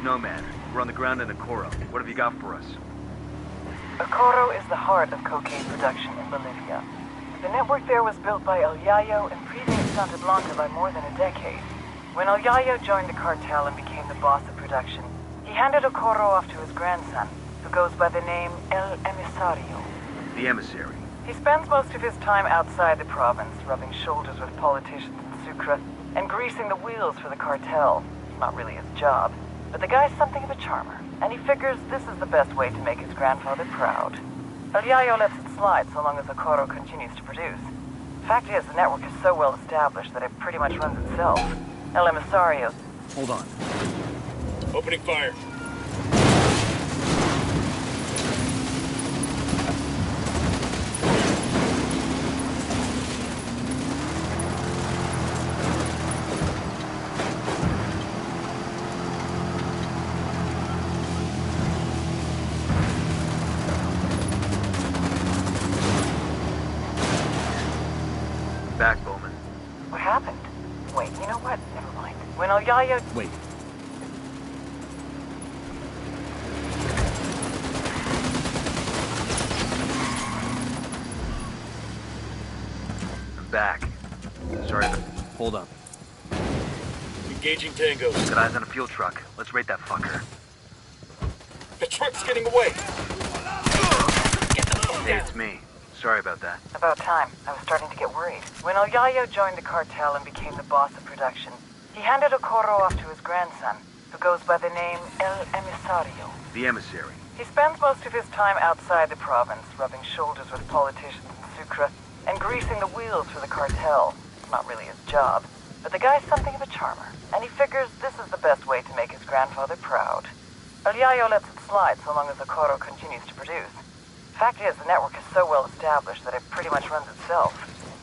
Nomad. We're on the ground in Okoro. What have you got for us? Okoro is the heart of cocaine production in Bolivia. The network there was built by El Yayo and predates Santa Blanca by more than a decade. When El Yayo joined the cartel and became the boss of production, he handed Okoro off to his grandson, who goes by the name El Emisario. The emissary. He spends most of his time outside the province, rubbing shoulders with politicians in Sucre and greasing the wheels for the cartel. Not really his job, but the guy's something of a charmer, and he figures this is the best way to make his grandfather proud. El Yayo lets it slide so long as Okoro continues to produce. Fact is, the network is so well established that it pretty much runs itself. El Emisario... Hold on. Opening fire. Back, Bowman. What happened? Wait, you know what? Never mind. When El Yayo... Wait. I'm back. Sorry, but... Hold up. Engaging tangos. Got eyes on a fuel truck. Let's raid that fucker. The truck's getting away. Hey, it's me. Sorry about that. About time. I was starting to get worried. When El Yayo joined the cartel and became the boss of production, he handed Okoro off to his grandson, who goes by the name El Emisario. The emissary. He spends most of his time outside the province, rubbing shoulders with politicians in Sucre and greasing the wheels for the cartel. Not really his job, but the guy's something of a charmer, and he figures this is the best way to make his grandfather proud. El Yayo lets it slide so long as Okoro continues to produce. Fact is, the network is so well established that it pretty much runs itself.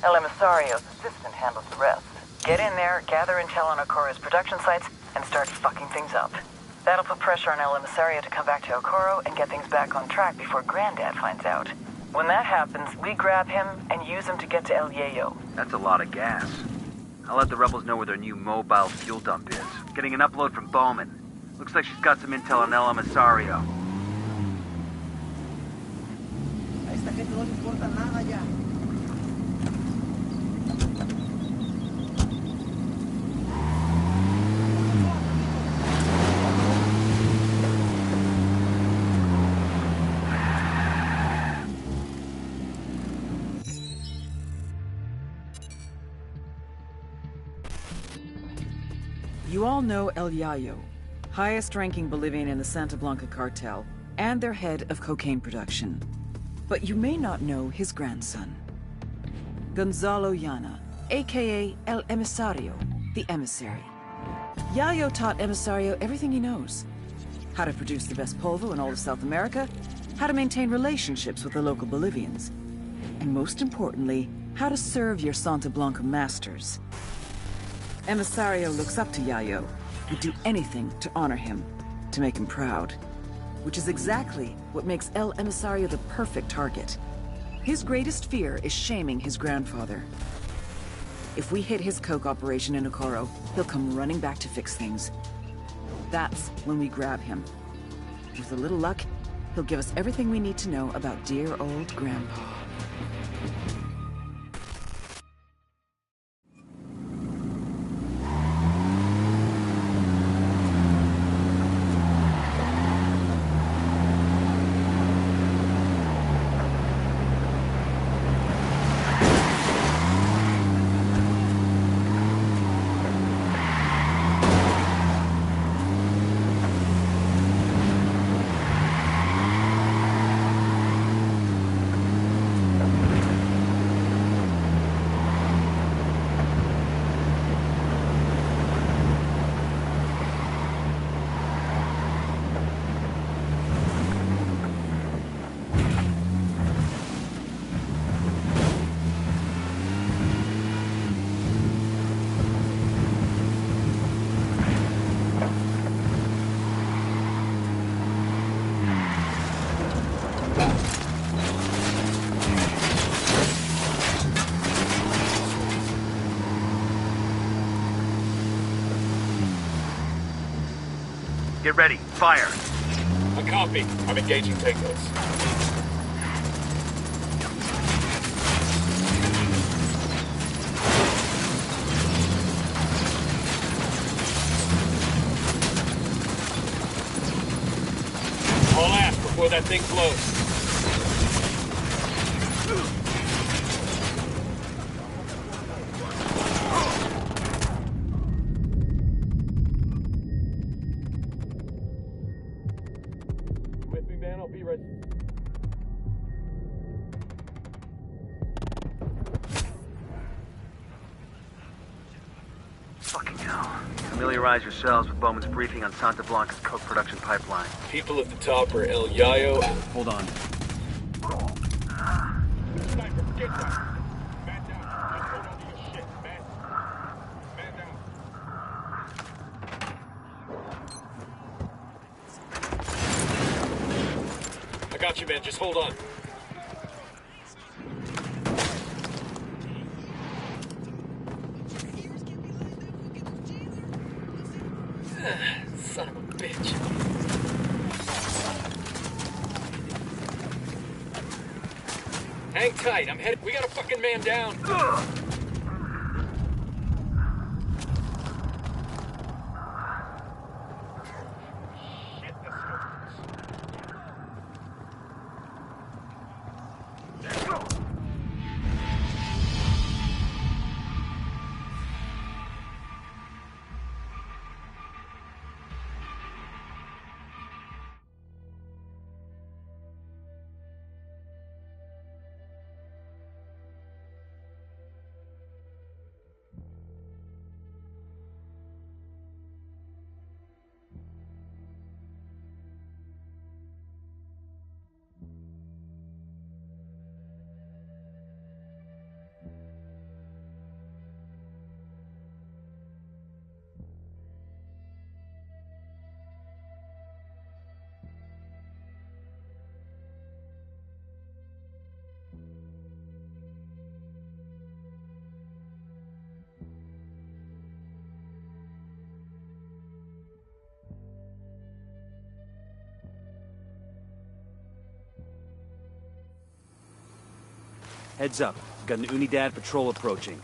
El Emisario's assistant handles the rest. Get in there, gather intel on Okoro's production sites, and start fucking things up. That'll put pressure on El Emisario to come back to Okoro and get things back on track before Granddad finds out. When that happens, we grab him and use him to get to El Yayo. That's a lot of gas. I'll let the rebels know where their new mobile fuel dump is. Getting an upload from Bowman. Looks like she's got some intel on El Emisario. A esta gente no le importa nada ya. You all know El Yayo, highest-ranking Bolivian in the Santa Blanca cartel, and their head of cocaine production. But you may not know his grandson, Gonzalo Llana, aka El Emisario, the emissary. Yayo taught Emisario everything he knows. How to produce the best polvo in all of South America, how to maintain relationships with the local Bolivians, and most importantly, how to serve your Santa Blanca masters. Emisario looks up to Yayo, would do anything to honor him, to make him proud. Which is exactly what makes El Emisario the perfect target. His greatest fear is shaming his grandfather. If we hit his coke operation in Okoro, he'll come running back to fix things. That's when we grab him. With a little luck, he'll give us everything we need to know about dear old Grandpa. Get ready. Fire. A copy. I'm engaging tangos. All aft, before that thing blows. With me, man? I'll be right. Fucking hell. Familiarize yourselves with Bowman's briefing on Santa Blanca's coke production pipeline. People at the top are El Yayo. Hold on. Sniper, forget that. Man down. Just hold on to your shit, man. Man down. I got you, man. Just hold on. Son of a bitch. Hang tight, I'm headed. We got a fucking man down. Heads up. Got an Unidad patrol approaching.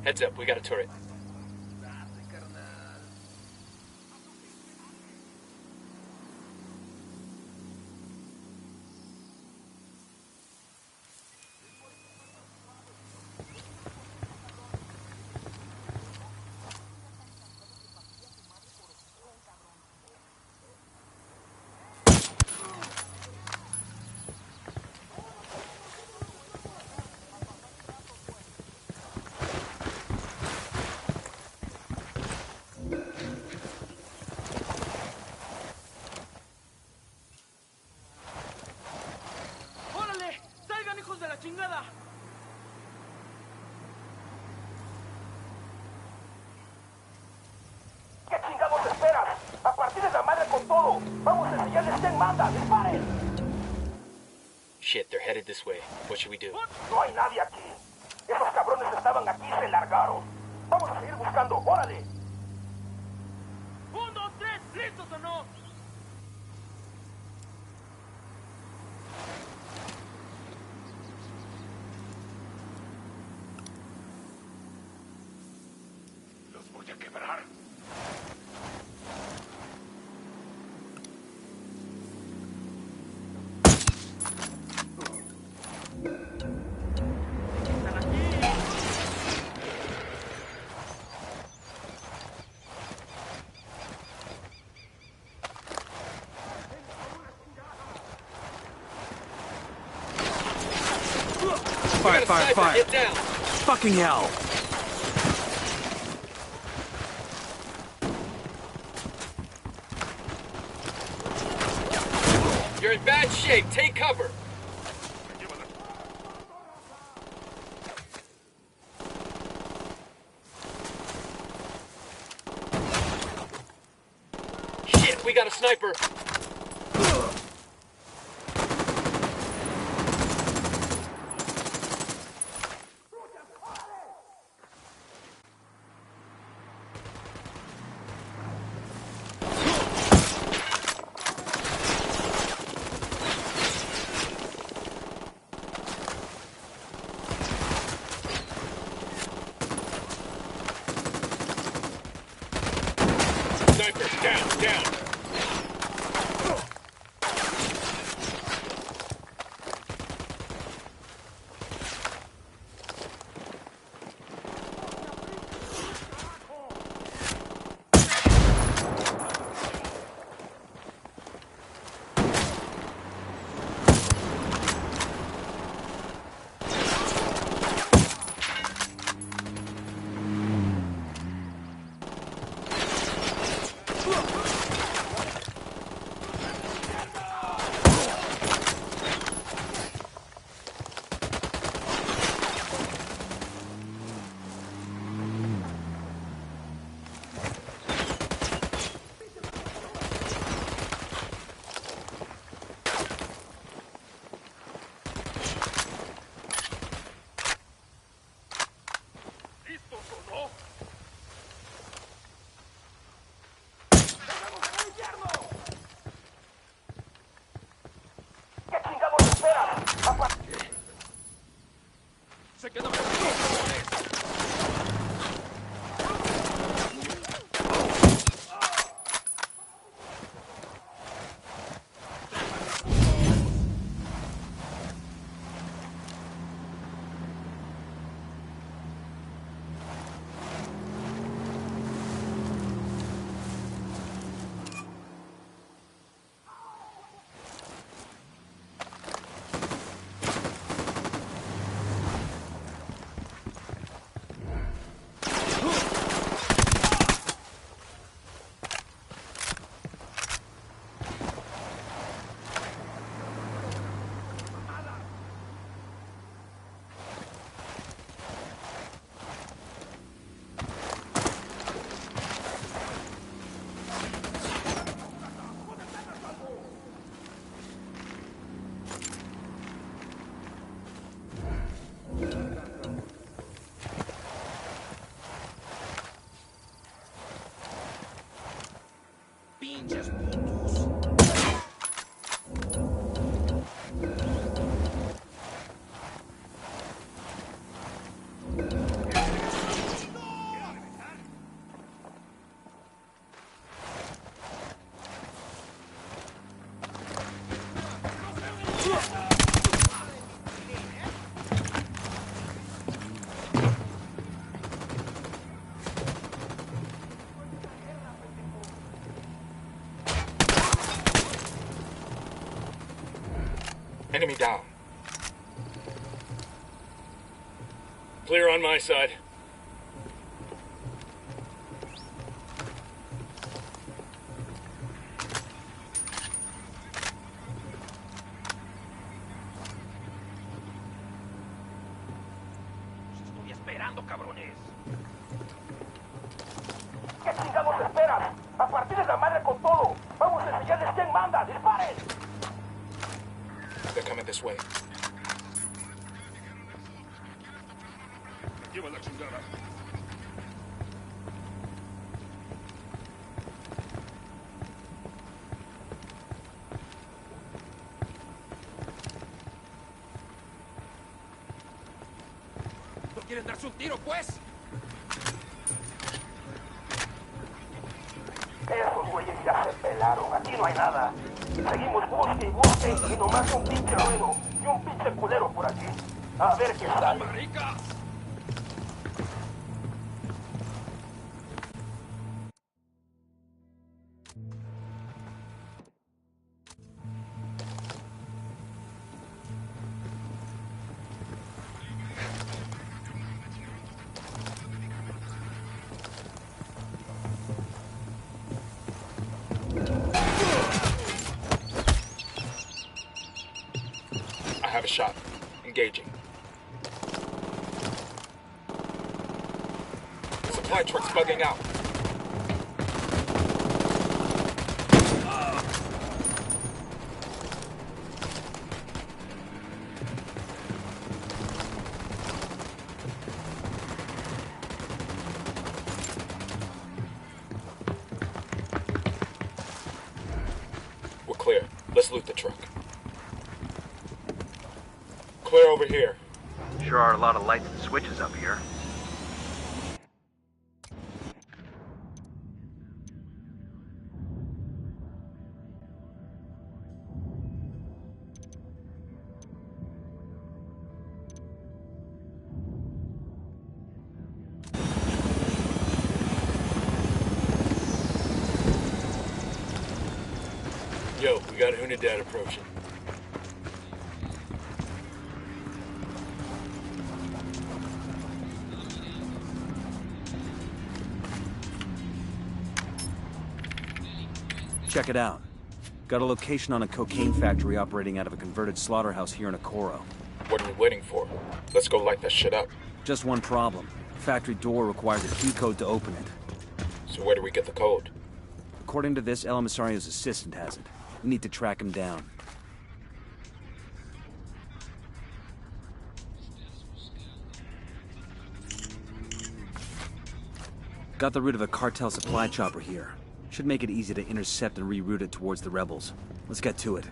Heads up, we got a turret. ¿Qué chingados esperas? ¡A partir de la madre con todo! ¡Vamos a enseñarles quién manda! ¡Disparen! Shit, they're headed this way. What should we do? No hay nadie aquí. Esos cabrones estaban aquí y se largaron. Vamos a seguir buscando. ¡Órale! 1, 2, 3, ¿listos o no? Los voy a quebrar. Fire, fire, fire! Get down! Fucking hell! You're in bad shape. Take cover. Shit, we got a sniper. Enemy down. Clear on my side. Estoy esperando, cabrones. ¿Qué chingados esperan? A partir de la madre con todo. Vamos a enseñarles quién manda. ¡Disparen! They're coming this way. Lleva la chingada. ¿No quieren darse un tiro, pues? Esos güeyes ya se pelaron. Aquí no hay nada. Seguimos busque y busque y nomás un pinche ruido y un pinche culero por aquí. A ver qué sale. ¡Maricas! I have a shot. Engaging. Supply truck's bugging out. We're clear. Let's loot the truck. Clear over here. Sure are a lot of lights and switches up here. Yo, we got Unidad approaching. Check it out. Got a location on a cocaine factory operating out of a converted slaughterhouse here in Okoro. What are we waiting for? Let's go light that shit up. Just one problem. The factory door requires a key code to open it. So where do we get the code? According to this, El Emisario's assistant has it. We need to track him down. Got the route of a cartel supply chopper here. Should make it easy to intercept and reroute it towards the rebels. Let's get to it.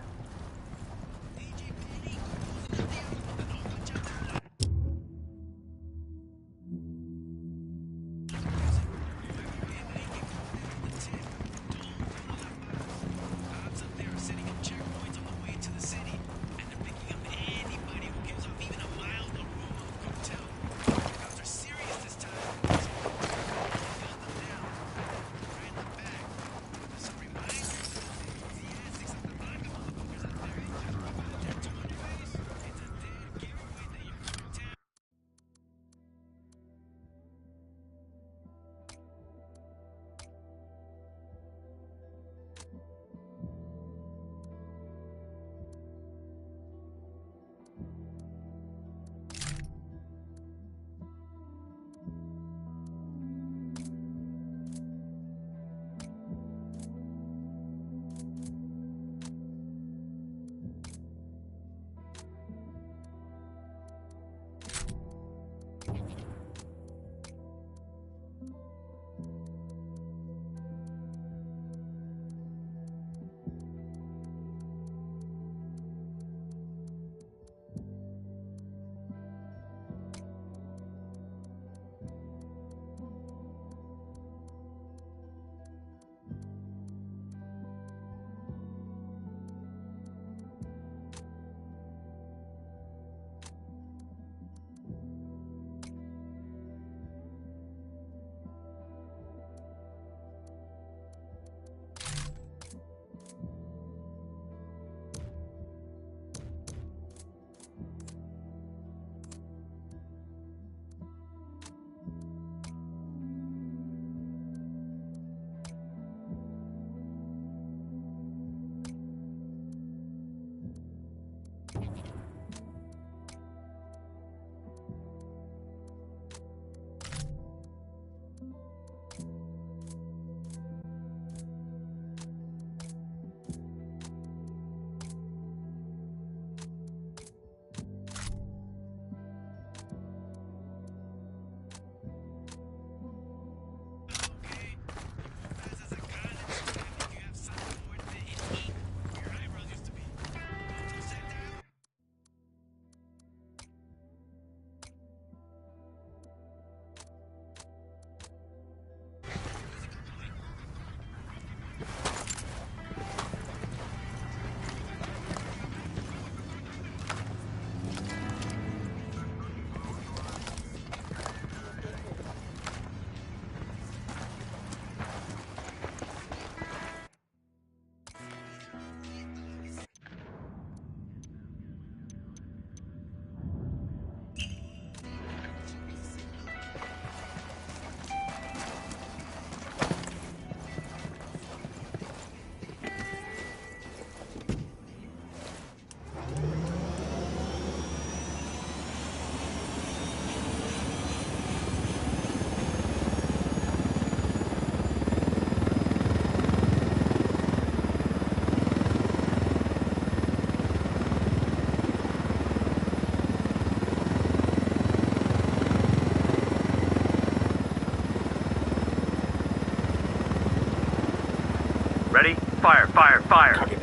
Fire, fire, fire! Copy.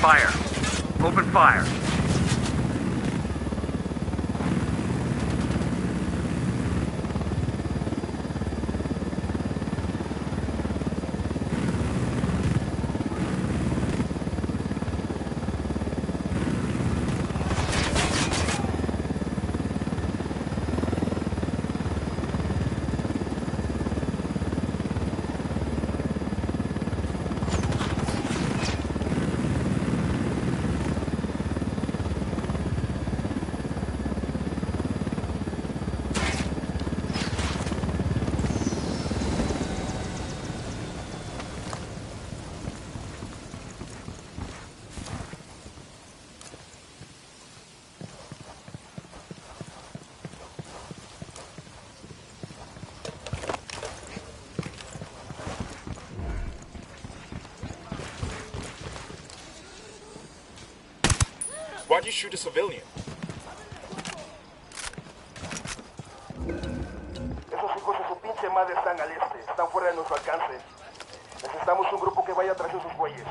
Fire. Open fire. Why'd you shoot a civilian? Esos hijos de su pinche madre están al este. Están fuera de nuestro alcance. Necesitamos un grupo que vaya tras esos güeyes.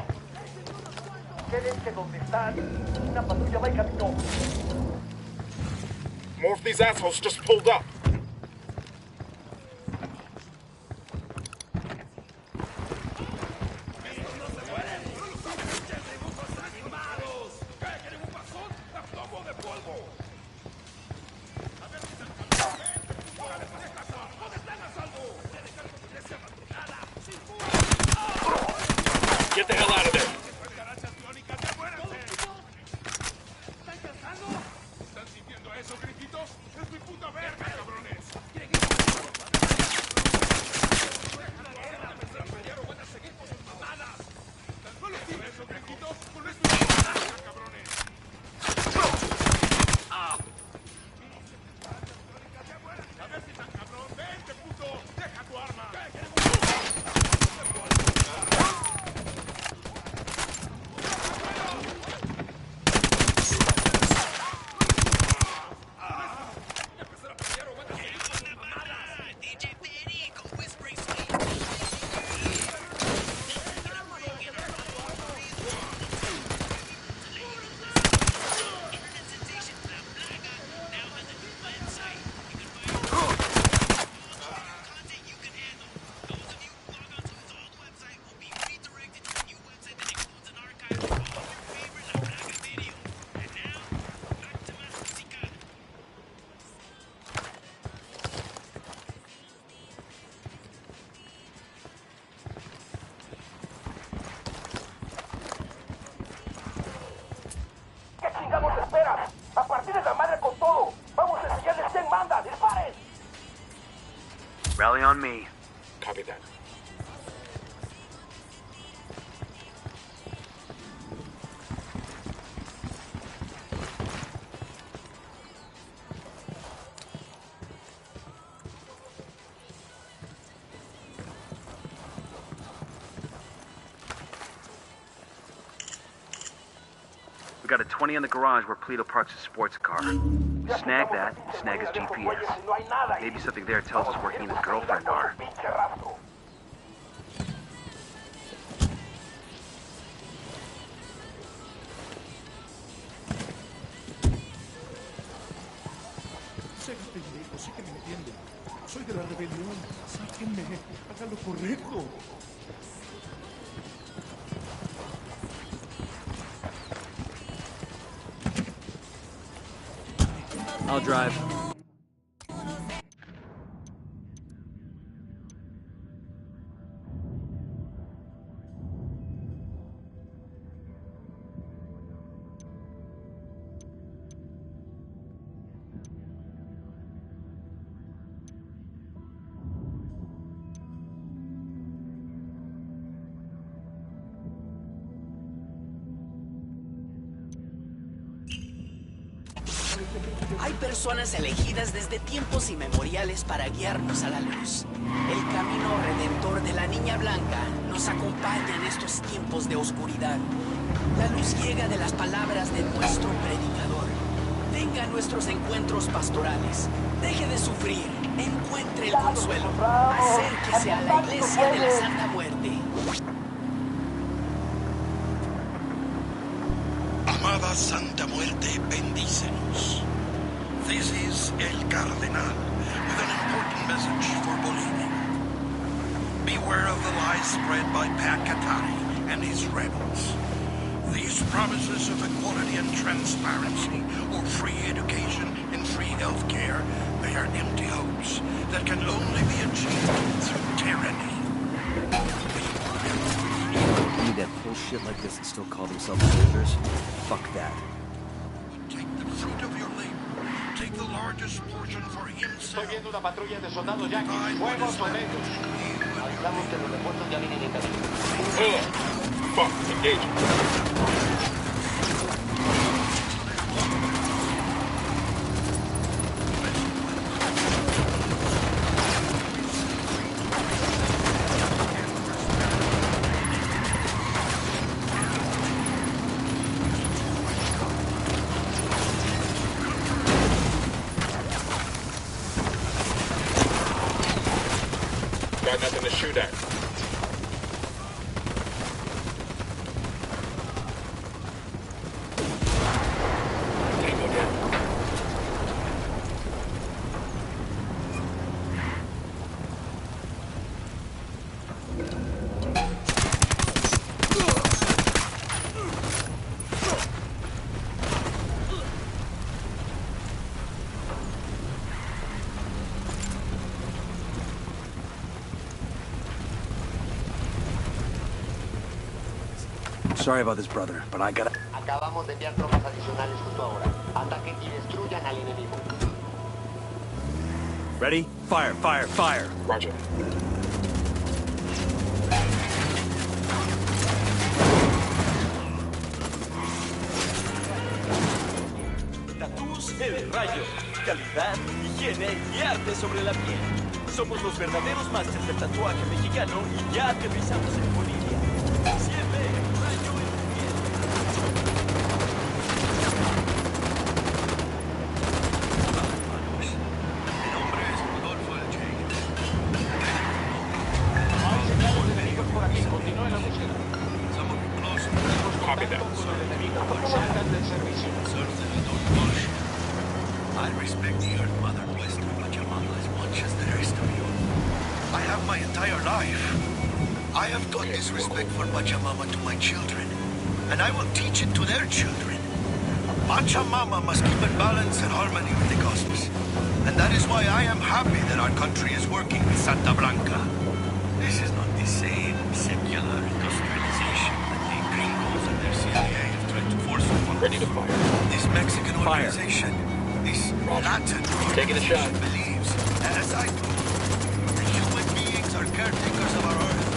Quédense donde están. Una patrulla va en camino. More of these assholes just pulled up. Get the hell out of there. Rally on me. Copy that. We got a 20 in the garage where Polito parks his sports car. Snag that, snag his GPS. Maybe something there tells us where he and his girlfriend are. Sí que me entiende. Soy de la rebelión. Sáquenme. Hagan lo correcto. I'll drive. Hay personas elegidas desde tiempos inmemoriales para guiarnos a la luz. El camino redentor de la Niña Blanca no nos acompaña en estos tiempos de oscuridad. La luz llega de las palabras de nuestro predicador. Venga a nuestros encuentros pastorales. Deje de sufrir. Encuentre el consuelo. Acérquese a la iglesia de la Santa Muerte. Amada Santa Muerte, bendícenos. This is El Cardenal with an important message for Bolivia. Beware of the lies spread by Pat Katari and his rebels. These promises of equality and transparency, or free education and free health care, they are empty hopes that can only be achieved through tyranny. You need that pull shit like this and still call themselves soldiers? Fuck that. Take the fruit of your labor. Take the largest portion for himself. Estoy viendo una patrulla de soldados yanquis. Fuego sobre ellos. Avisamos que los refuerzos ya vienen en camino. Fuck, engage. Got nothing to shoot at. Tango down. Sorry about this, brother, but I gotta... Acabamos de enviar tropas adicionales justo ahora. Ataquen y destruyan al enemigo. Ready? Fire, fire, fire! Roger. Tatús El Rayo. Calidad, higiene y arte sobre la piel. Somos los verdaderos masters del tatuaje mexicano y ya aterrizamos en Bolivia. Siempre El Rayo en tu piel. Copy that. I respect the Earth Mother Western Pachamama as much as the rest of you. I have my entire life. I have taught this respect for Pachamama to my children, and I will teach it to their children. Pachamama must keep in balance and harmony with the cosmos. And that is why I am happy that our country is working with Santa Blanca. This is not the same secular industrialization that the gringos and their CIA have tried to force upon us. Ready to fire. This Mexican organization, this Latin Taking a shot. believes, as I do, that human beings are caretakers of our Earth,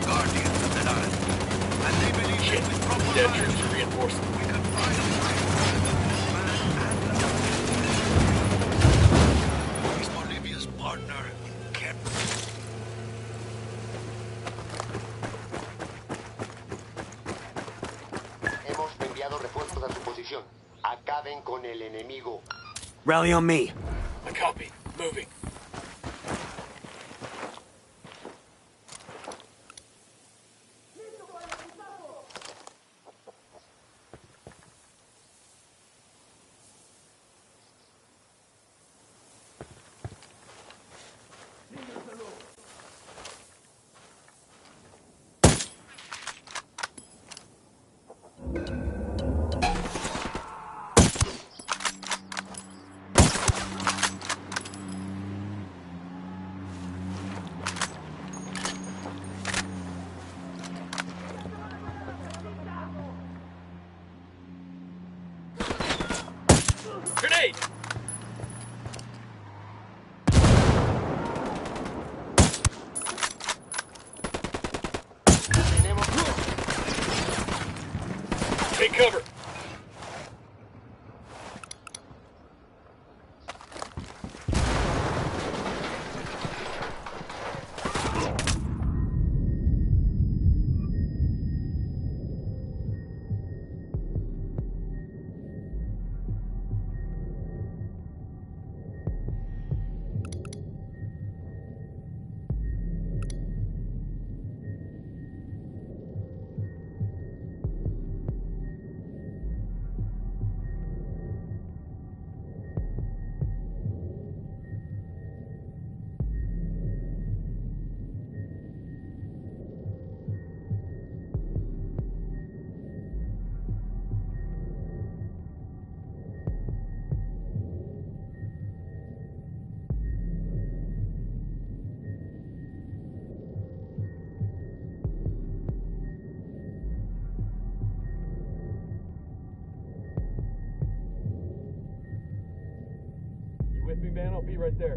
guardians of the land. And they believe that with proper Dead troops management, are reinforcing. we can find a way He's Bolivia's partner in care. Hemos enviado refuerzos a su posición. Acaben con el enemigo. Rally on me. I copy. Moving. be right there.